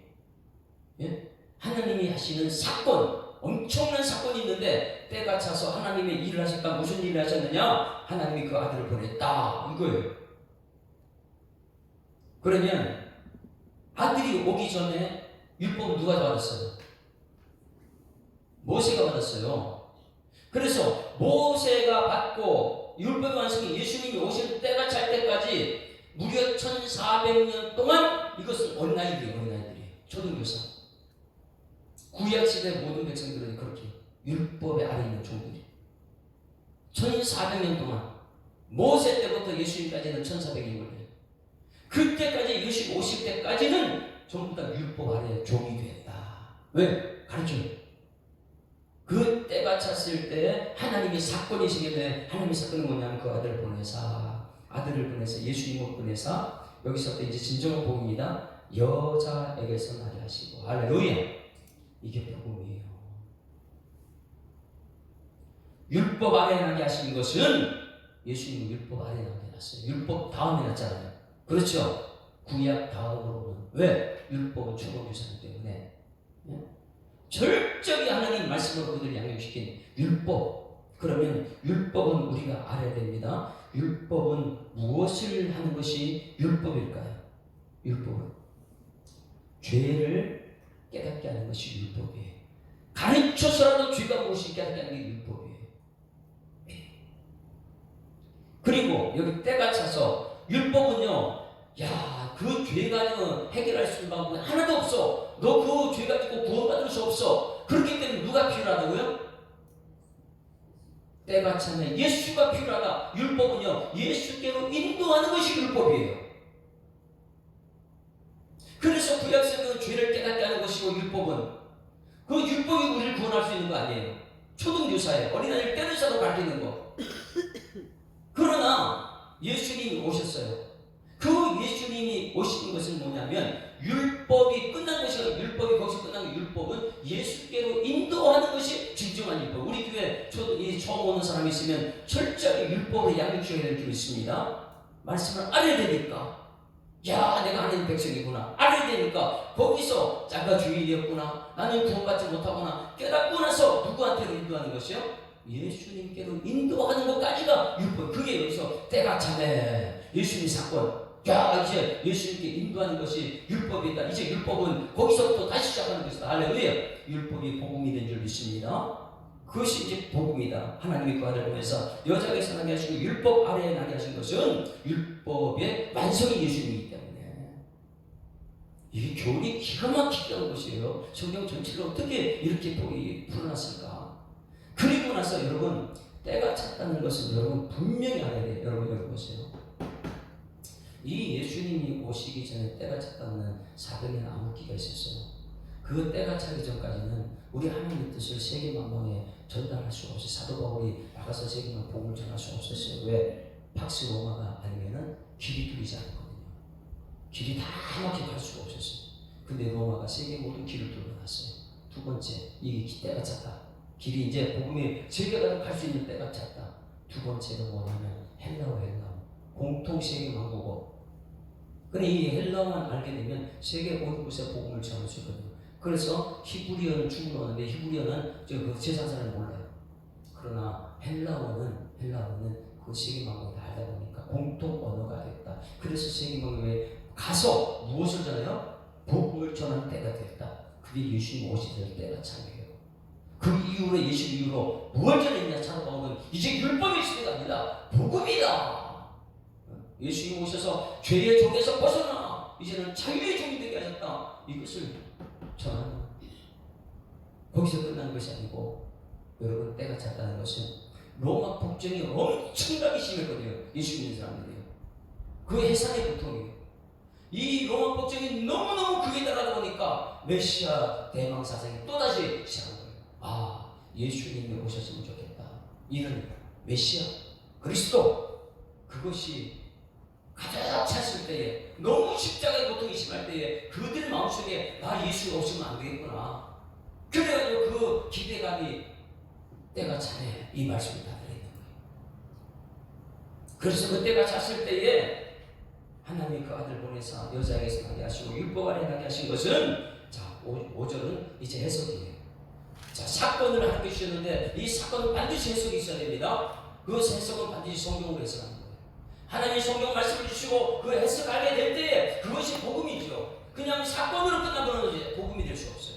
예? 하나님이 하시는 사건, 엄청난 사건이 있는데 때가 차서 하나님의 일을 하셨다. 무슨 일을 하셨느냐? 하나님이 그 아들을 보냈다. 이거예요. 그러면 아들이 오기 전에 율법은 누가 받았어요? 모세가 받았어요. 그래서 모세가 받고 율법의 완성이 예수님이 오실 때가 찰 때까지 무려 1400년 동안 이것은 어린아이들이에요. 초등교사. 구약시대 모든 백성들은 그렇게 율법의 아래 있는 종들이 1400년 동안 모세 때부터 예수님까지는 1400년 걸려요. 그때까지 예수님 오실 때까지는 전부 다 율법 아래 종이 됐다. 왜? 가르쳐요. 그 때가 찼을 때 하나님이 사건이 생겼는데 하나님의 사건은 뭐냐면 그 아들을 보내사 예수님을 보내사 여기서부터 이제 진정한 복음입니다. 여자에게서 나게 하시고 할렐루야. 이게 복음이에요. 율법 아래 나게 하시는 것은 예수님은 율법 아래 나게 놨어요. 율법 다음에 놨잖아요. 그렇죠? 구약 다음으로는. 왜? 율법은 초등교사이기 때문에. 네? 철저히 하나님 말씀으로 그들을 양육시킨 율법. 그러면 율법은 우리가 알아야 됩니다. 율법은 무엇을 하는 것이 율법일까요? 율법은 죄를 깨닫게 하는 것이 율법이에요. 가르쳐서라도 죄가 무엇인지 깨닫게 하는 게 율법이에요. 그리고 여기 때가 차서 율법은요, 야, 그 죄 가지고 해결할 수 있는 방법은 하나도 없어. 너 그 죄 가지고 구원받을 수 없어. 그렇기 때문에 누가 필요하다고요? 때가 차면 예수가 필요하다. 율법은요, 예수께로 인도하는 것이 율법이에요. 그래서 구약성경은 죄를 깨닫게 하는 것이고 율법은 그 율법이 우리를 구원할 수 있는 거 아니에요. 초등교사예요. 어린아이를 때려서도 가르치는 거. 그러나 예수님이 오셨어요. 그 예수님이 오신 것은 뭐냐면 율법이 끝난 것이 아니라 율법이 거기서 끝난 게 율법은 예수께로 인도하는 것이 규정한 율법. 우리 교회 처음 오는 사람이 있으면 철저히 율법을 양육해야 될 게 있습니다. 말씀을 알아야 되니까. 야, 내가 하나님 백성이구나. 알아야 되니까. 거기서 자가 주일이었구나. 나는 구원받지 못하구나. 깨닫고 나서 누구한테로 인도하는 것이요? 예수님께로 인도하는 것까지가 율법. 그게 여기서 때가 차네. 예수님 사건. 야, 이제 예수님께 인도하는 것이 율법이다. 이제 율법은 거기서부터 다시 시작하는 것이다. 할렐루야. 율법이 복음이 된 줄 믿습니다. 그것이 이제 복음이다. 하나님이 그 아들 보내서 여자에게서 나게 하시고 율법 아래에 나게 하신 것은 율법의 완성이 예수님이기 때문에 이 교훈이 기가 막히게 한 것이에요. 성경 전체를 어떻게 이렇게 풀어놨을까. 그리고 나서 여러분 때가 찼다는 것은 여러분 분명히 알아야 돼요. 여러분 보세요. 이 예수님이 오시기 전에 때가 찼다는 사병의 암흑기가 있었어요. 그 때가 차기 전까지는 우리 하나님의 뜻을 세계 만방에 전달할 수가 없어요. 사도 바울이 나가서 세계만 복음을 전할 수 없었어요. 왜? 팍스 로마가 아니면은 길이 뚫리지 않거든요. 길이 다 막혀 갈 수가 없었어요. 근데 로마가 세계 모든 길을 뚫어놨어요. 두 번째, 이 때가 찼다. 길이 이제 복음이 세계가 갈 수 있는 때가 찼다. 두 번째는 뭐냐면 헬라어. 공통 세계 왕국어. 근데 이 헬라어만 알게 되면 세계 모든 곳에 복음을 전할 수 있거든요. 그래서 히브리어는 충분히 오는데 히브리어는 그 세상 사람이 몰라요. 그러나 헬라어는 그 세계 만국을 다 알다 보니까 공통 언어가 됐다. 그래서 세계 만국에 가서 무엇을 전해요? 복음을 전하는 때가 됐다. 그게 예수님 오시던 때가 참이에요. 그 이후로 예수 이후로 무엇을 전했냐? 사도 바울은 이제 율법의 시대가 아니다. 복음이다. 예수님 오셔서 죄의 종에서 벗어나 이제는 자유의 종이 되게 하셨다. 이것을 전하는 거기서 끝난 것이 아니고 여러분 때가 찼다는 것은 로마 폭정이 엄청나게 심했거든요. 예수 믿는 사람들이요. 그 해산의 고통이에요. 이 로마 폭정이 너무너무 극에 달하다 보니까 메시아 대망 사상이 또다시 시작한 거예요. 아, 예수님이 오셨으면 좋겠다. 이런 메시아 그리스도 그것이 가장 찼을 때에 너무 십자가의 고통이 심할 때에 그들 마음속에 나 예수가 없으면 안 되겠구나. 그래가지고 그 기대감이 때가 차네 이 말씀이 다 들어있는 거예요. 그래서 그 때가 찼을 때에 하나님이 그 아들 보내사 여자에게서 나게 하시고 율법 아래 나게 하신 것은 자 5절은 이제 해석이에요. 자 사건을 하는 것이었는데 이 사건은 반드시 해석이 있어야 됩니다. 그 해석은 반드시 성경으로 해석하는 거예요. 하나님이 성경 말씀을 주시고 그 해석하게 될 때에 그것이 복음이죠. 그냥 사건으로 끝나버리는 복음이 될 수 없어요.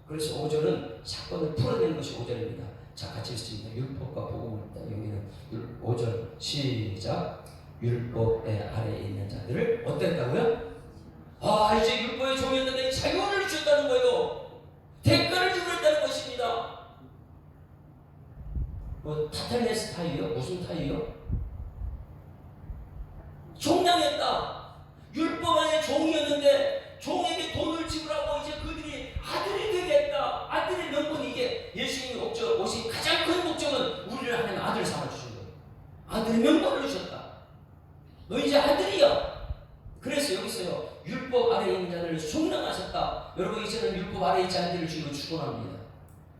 그래서 5절은 사건을 풀어내는 것이 5절입니다. 자 같이 읽습니다. 율법과 복음을 있다. 여기는 5절 시작. 율법의 아래에 있는 자들을 어땠다고요? 아 이제 율법의 종이었는데 자유를 주셨다는 거예요. 대가를 주고 있다는 것입니다. 뭐 타탈레스 타이요? 무슨 타이요? 종량했다. 율법 안에 종이었는데 종에게 돈을 지불하고 이제 그들이 아들이 되겠다. 아들의 명분이 이게 예수님이 오신 가장 큰 목적은 우리를 하나님 아들 삼아주신 거예요. 아들의 명분을 주셨다. 너 이제 아들이야. 그래서 여기서요 율법 아래에 있는 자들을 속량하셨다. 여러분 이제는 율법 아래에 있는 자들을 주로 축원합니다.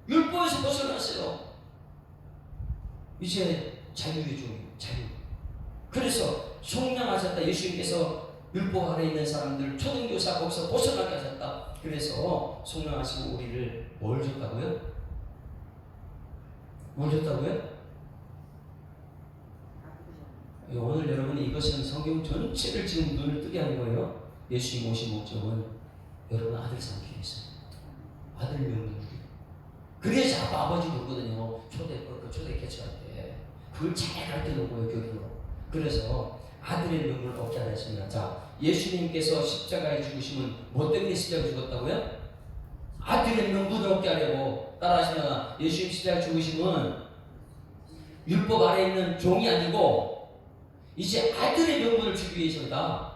율법에서 벗어났어요. 이제 자유의 종이에요. 자유. 그래서 속량하셨다. 예수님께서 율법 아래에 있는 사람들 초등교사 거기서 벗어나게 하셨다. 그래서 속량하시고 우리를 뭘 줬다고요? 뭘 줬다고요? 오늘 여러분이 이것은 성경 전체를 지금 눈을 뜨게 하는 거예요. 예수님 오신 목적은 여러분 아들 삼기 위해서. 아들 명분 주기. 그래야 자꾸 아버지 부르거든요. 초대 개척할 때. 그걸 잘 가르쳐놓은 거예요, 교리로. 그래서 아들의 명분을 얻게 하셨습니다. 자, 예수님께서 십자가에 죽으시면 뭐 때문에 십자가에 죽었다고요? 아들의 명분을 얻게 하려고. 따라하시면 예수님 십자가에 죽으시면 율법 아래에 있는 종이 아니고 이제 아들의 명분을 주기 위해서다.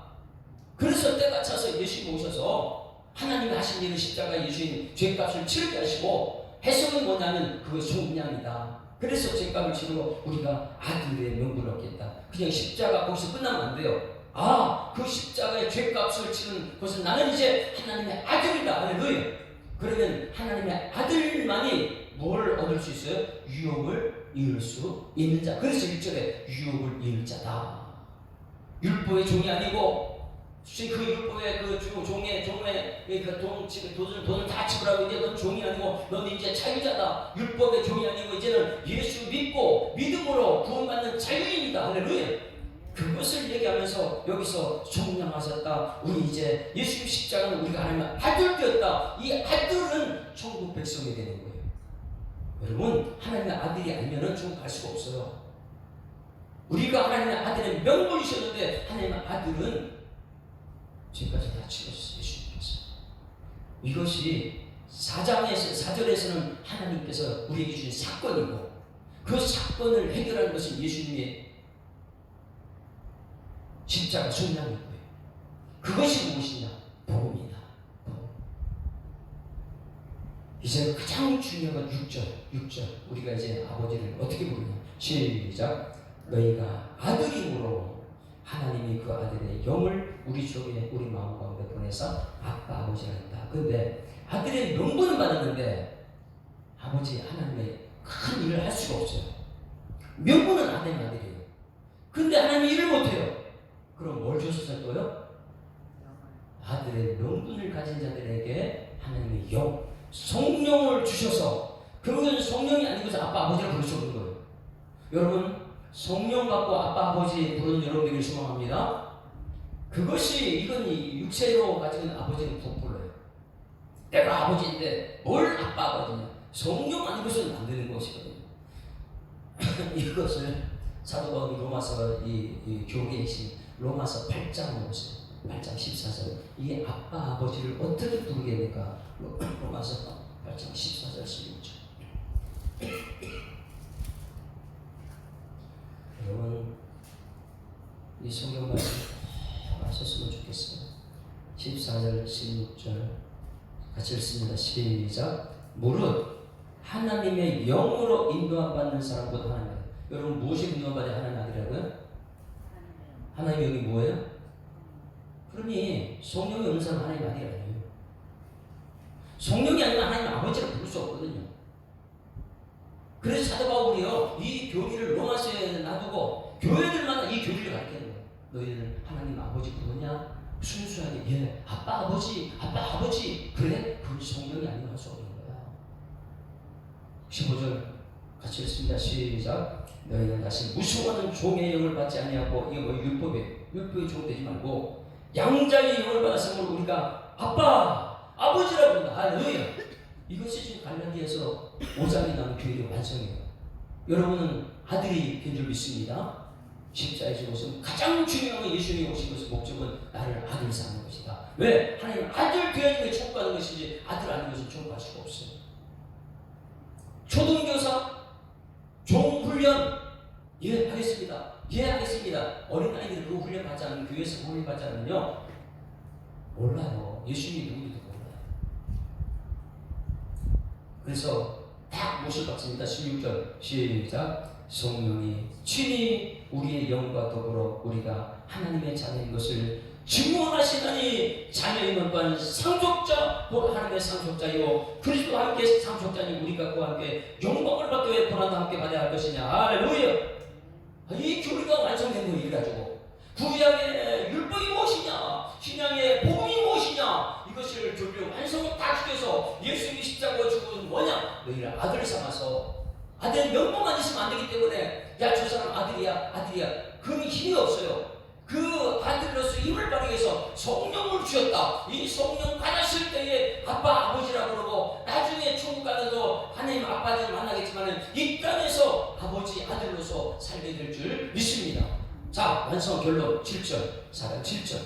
그래서 때가 차서 예수님 오셔서 하나님이 하신 일은 십자가 예수님 죄값을 치르게 하시고 해석은 뭐냐면 그것이 속량이다. 그래서 죄값을 치르고 우리가 아들의 명분을 얻겠다. 그냥 십자가 거기서 끝나면 안 돼요. 아, 그 십자가의 죄값을 치는 것은 나는 이제 하나님의 아들이다. 할렐루야. 그러면 하나님의 아들만이 뭘 얻을 그럴 수 있어요? 유혹을 이을 수 있는 자. 그래서 1절에 유혹을 이을 자다. 율법의 종이 아니고 그 율법의 그 종의 그 돈을 다 지불하고 이제 넌 종이 아니고 넌 이제 자유자다. 율법의 종이 아니고 이제는 예수 믿고 믿음으로 구원받는 자유인이다. 할렐루야. 그것을 얘기하면서 여기서 성령하셨다. 우리 이제 예수님 십자가는 우리가 하나님의 아들 되었다. 이 아들은 천국 백성이 되는 거예요. 여러분, 하나님의 아들이 아니면 천국 갈 수가 없어요. 우리가 하나님의 아들의 명분이셨는데 하나님의 아들은 지금까지 다 치렀어요. 예수님께서. 이것이 4절에서는 하나님께서 우리에게 주신 사건이고 그 사건을 해결하는 것은 예수님의 십자가 순양이고요. 그것이 무엇이냐? 복음이다. 이제 가장 중요한 6절. 우리가 이제 아버지를 어떻게 부르냐? 시작. 너희가 아들임으로 하나님이 그 아들의 영을 우리 속에 우리 마음 가운데 보내서 아빠 아버지라 했다. 근데 아들의 명분은 받았는데 아버지 하나님의 큰 일을 할 수가 없어요. 명분은 하나님의 아들이에요. 근데 하나님이 일을 못해요. 그럼 뭘 줬어요 또요? 아들의 명분을 가진 자들에게 하나님의 영, 성령을 주셔서 그러면 성령이 아니고서 아빠 아버지를 부를 수 없는 거예요. 여러분 성령 받고 아빠 아버지 부르는 여러분들이 소망합니다. 그것이 이건 육체로 가지고 있는 아버지는 못 불러요. 내가 아버지인데 뭘 아빠 아버지냐? 성령 아니고서는 안 되는 것이거든요. 이것을 사도 바울이 로마서 이 교계에 계신 로마서 8장 보세요. 8장 14절. 이게 아빠 아버지를 어떻게 부르게 될까? 로마서 8장 14절 16절. 여러분 이 성경 말씀 하셨으면 좋겠어요. 14절 16절 같이 읽습니다. 시작. 무릇 하나님의 영으로 인도함 받는 사람보다 하나님. 여러분 무엇이 인도함 받는 하나님 아들이라고요? 하나님의 영이 뭐예요? 그러니 성령이 없는 사람은 하나님 아들이 아니에요. 성령이 아니면 하나님 아버지를 부를 수 없거든요. 그래서 사도 바울이요 이 교리를 로마서에 놔두고 교회들마다 이 교리를 가르치는 거예요. 너희는 하나님 아버지 부르냐? 순수하게 예 아빠 아버지 그래? 그건 성령이 아니면 할 수 없는 거야. 15절 같이 읽습니다. 시작. 너희는 다시 무수하는 종의 영을 받지 아니하고 이게 뭐 율법의 종 되지 말고 양자의 영을 받았으므로 우리가 아빠 아버지라 부른다. 할렐루야. 이것이 지금 갈라디아서 5장에 나온 교회의 완성이에요. 여러분은 아들이 된 줄 믿습니다. 십자가에 죽으신 가장 중요한 건 예수님이 오신 것의 목적은 나를 아들 삼는 것이다. 왜? 하나님 아들 되어야 게 천국 가는 것이지 아들 아닌 것은 천국 갈 수가 없어요. 초등교사 종훈련 예 하겠습니다. 예 하겠습니다. 어린아이들이 그 훈련 받지 않으면 교회에서 훈련 받지 않으면요 몰라요. 예수님이 누구인지도 몰라요. 그래서 딱 못을 받습니다. 16절 시작. 성령이 친히 우리의 영과 더불어 우리가 하나님의 자녀인 것을 증언하시다니 자녀인 것 또한 상속자 곧 하나님의 상속자요 그리스도와 함께 상속자니 우리가 그와 함께 영광을 받기 위해 고난도 함께 받아야 할 것이냐. 할렐루야. 이 교리가 완성된 거 이래가지고 구약의 율법이 무엇이냐 신약의 복음이 무엇이냐 이것을 교리를 완성을 다 시켜서 예수님이 십자가에 죽어서 뭐냐 너희를 아들 삼아서 아들 명분만 있으면 안 되기 때문에 야 저 사람 아들이야 그런 힘이 없어요. 그 아들로서 힘을 발휘해서 위해서 성령을 주셨다. 이 성령 받았을 때에 아빠 아버지라고 그러고 나중에 천국 가서도 하나님 아빠를 만나겠지만 이 땅에서 아버지 아들로서 살게 될 줄 믿습니다. 자, 완성 결론 7절 4장 7절.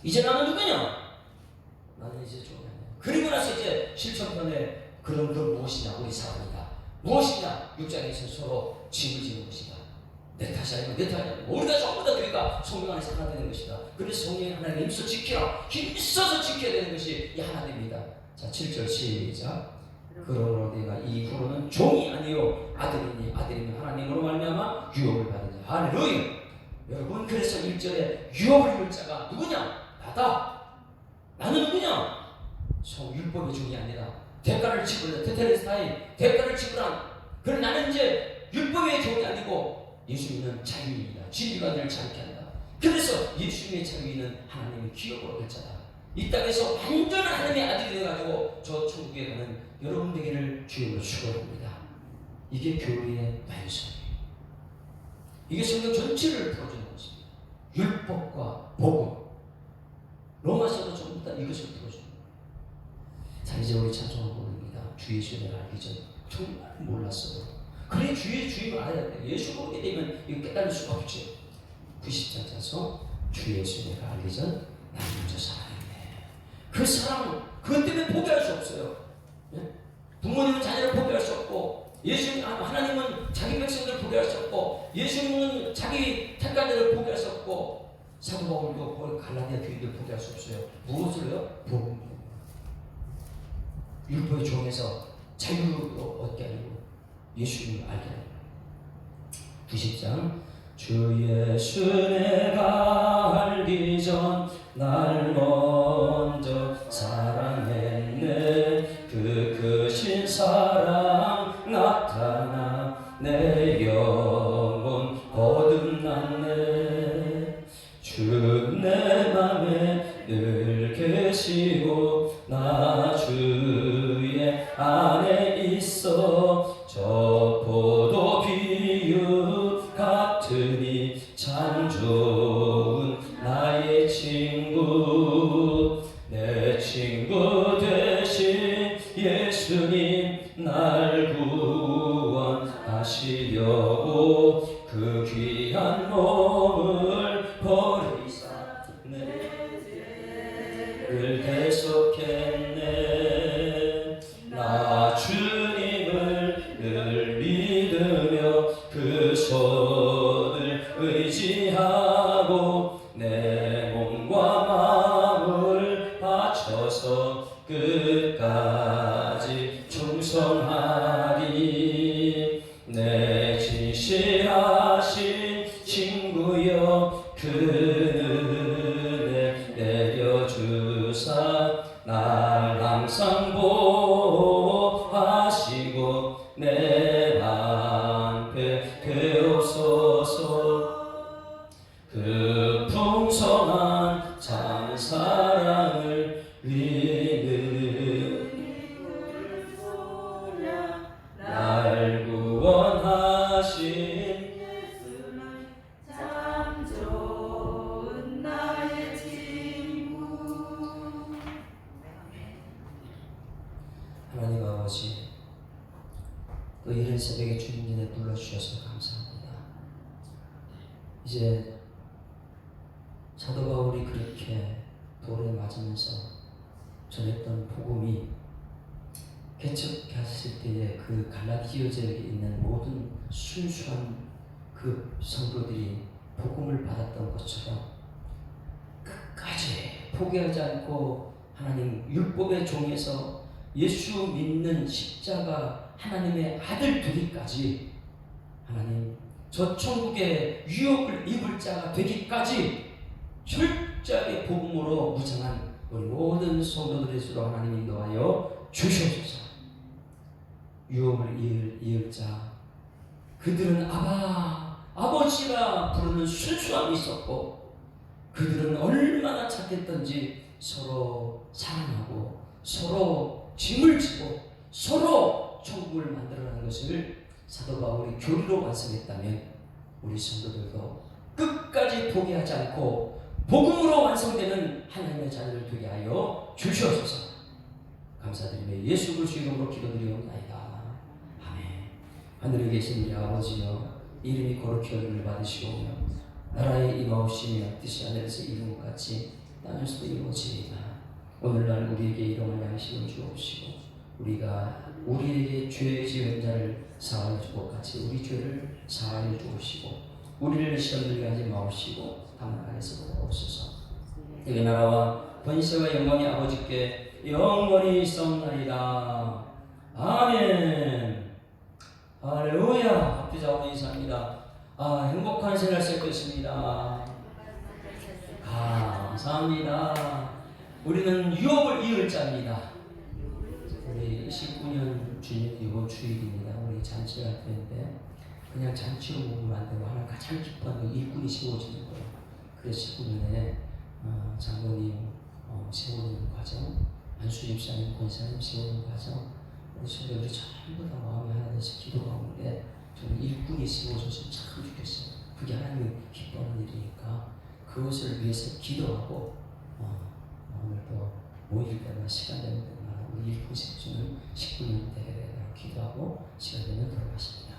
이제 나는 누구냐? 나는 이제 좀 그리고 나서 이제 실천편에 그런 무엇이냐? 우리 사랑이다. 무엇이냐? 6장에서 서로 짐을 지는 것이다. 내 탓이 아니고 내 탓이 아니고 우리가 전부 다 우리가 성령 안에서 하나 되는 것이다. 그래서 성령이 하나님 힘써 지키라. 힘써서 지켜야 되는 것이 이 하나님입니다. 자, 7절 시작. 그러므로 내가 이후로는 종이 아니요 아들이니 아들이면 하나님으로 말미암아 유업을 받으니. 할렐루야. 여러분, 그래서 1절에 유업을 입을 자가 누구냐? 나다. 나는 누구냐? 율법의 종이 아니라 대가를 지불해. 테텔레스타이 대가를 지불한. 그럼 나는 이제 율법의 종이 아니고 예수님은 자유인이다. 진리가 늘 자유케 한다. 그래서 예수님의 자유인은 하나님의 기업으로 될 자다. 이 땅에서 완전한 하나님의 아들이 되어가지고 저 천국에 가는 여러분 되기를 주님으로 축원합니다. 이게 교회의 반성이에요. 이게 성경 전체를 풀어주는 것입니다. 율법과 복음, 로마서도 전부 다 이것을 풀어주는 거예요. 자, 이제 우리 찬송을 부릅니다. 주 예수를 알기 전 정말 몰랐어요. 그래 주의 주임을 알아야 돼. 예수 보게 되면 이거 깨달을 수가 없지. 90장 짜서 주 예수를 알기 전 나는 먼저 살아야겠네. 그 사랑, 그것 때문에 포기할 수 없어요. 예? 부모님은 자녀를 포기할 수 없고, 하나님은 자기 백성들을 포기할 수 없고, 예수님은 자기 택자들을 포기할 수 없고, 사도 바울도 갈라디아 교인들 포기할 수 없어요. 무엇을요? 복음. 율법의 종에서 자유를 얻게 하려고 예수님을 알게 하려고. 90장 주 예수 내가 알기 전 날 먼저 사랑했네. 그 크신 사랑 나타나 내 영혼 거듭났네. 주 내 맘에 늘 계시고 나 주의 안에 있어. 저 포도 비유 같으니 참 좋은 나의 친구. 내 친구 되신 예수님 날 구원하시려고 그 귀한 몸을 버리사 내 죄를 대속했네. 나 주님을 늘 믿으며 그 손을 의지하고 내 몸과 마음을 바쳐서 끝까지 충성하리. 내 진실하신 친구여 그 은혜 내려주사 날 항상 보호하시고 내 방패 되옵소서. 그 풍성한 참 사랑을 위는 날 구원하신 예수는 참 좋은 나의 친구. 하나님 아버지, 또 이른 새벽에 주님 전에 불러주셔서 감사합니다. 이제 사도 바울이 그렇게 돌에 맞으면서 전했던 복음이 개척했을 때에 그 갈라디아 지역에 있는 모든 순수한 그 성도들이 복음을 받았던 것처럼 끝까지 포기하지 않고 하나님 율법의 종에서 예수 믿는 십자가 하나님의 아들 되기까지, 하나님 저 천국의 유업을 입을 자가 되기까지 철저하게 복음으로 무장한 우리 모든 성도들의 수로 하나님 인도하여 주시옵소서. 유업을 이을 자, 그들은 아버지가 부르는 순수함이 있었고, 그들은 얼마나 착했던지 서로 사랑하고 서로 짐을 지고 서로 천국을 만들어가는 것을 사도 바울이 교리로 완성했다면, 우리 성도들도 끝까지 포기하지 않고 복음으로 완성되는 하나님의 자녀들 되게 하여 주시옵소서. 감사드리며 예수 그리스도의 이름으로 기도드리옵나이다. 아멘. 하늘에 계신 우리 아버지여, 이름이 거룩히 여김을 받으시오며 나라의 임하옵시며 뜻이 하늘에서 이룬 것 같이 땅에서도 이루어지리이다. 오늘날 우리에게 일용할 양식을 주옵시고, 우리가 우리에게 죄 지은 자를 사하여 줄 것 같이 우리 죄를 사하여 주옵시고, 우리를 시험 들게 하지 마옵시고 다만 안에서 보옵소서. 이 나라와 번세와 영광이 아버지께 영원히 있사옵나이다. 아멘. 할렐루야. 합주자와 인사합니다. 행복한 생활 시작됐습니다. 감사합니다. 우리는 유업을 이을 자입니다. 우리 우리 19년 주년 이번 주일입니다. 우리 잔치를 할 때인데 그냥 잔치로 먹으면 안 되고 하나 가장 기뻐하는 게 일꾼이 세워지는 거예요. 그래서 19년에 장로님 세우는 과정, 안수 집사님, 권사님 세우는 과정, 우리 성도들이 전부 다 마음이 하나 돼서 기도하는데 저는 일꾼이 세워져서 참 좋겠어요. 그게 하나님이 기뻐하는 일이니까 그것을 위해서 기도하고 오늘 또 모일 때나 시간 되는 때나 우리 일꾼 세워주는 19년 대회에 기도하고 시간 되면 돌아가십니다.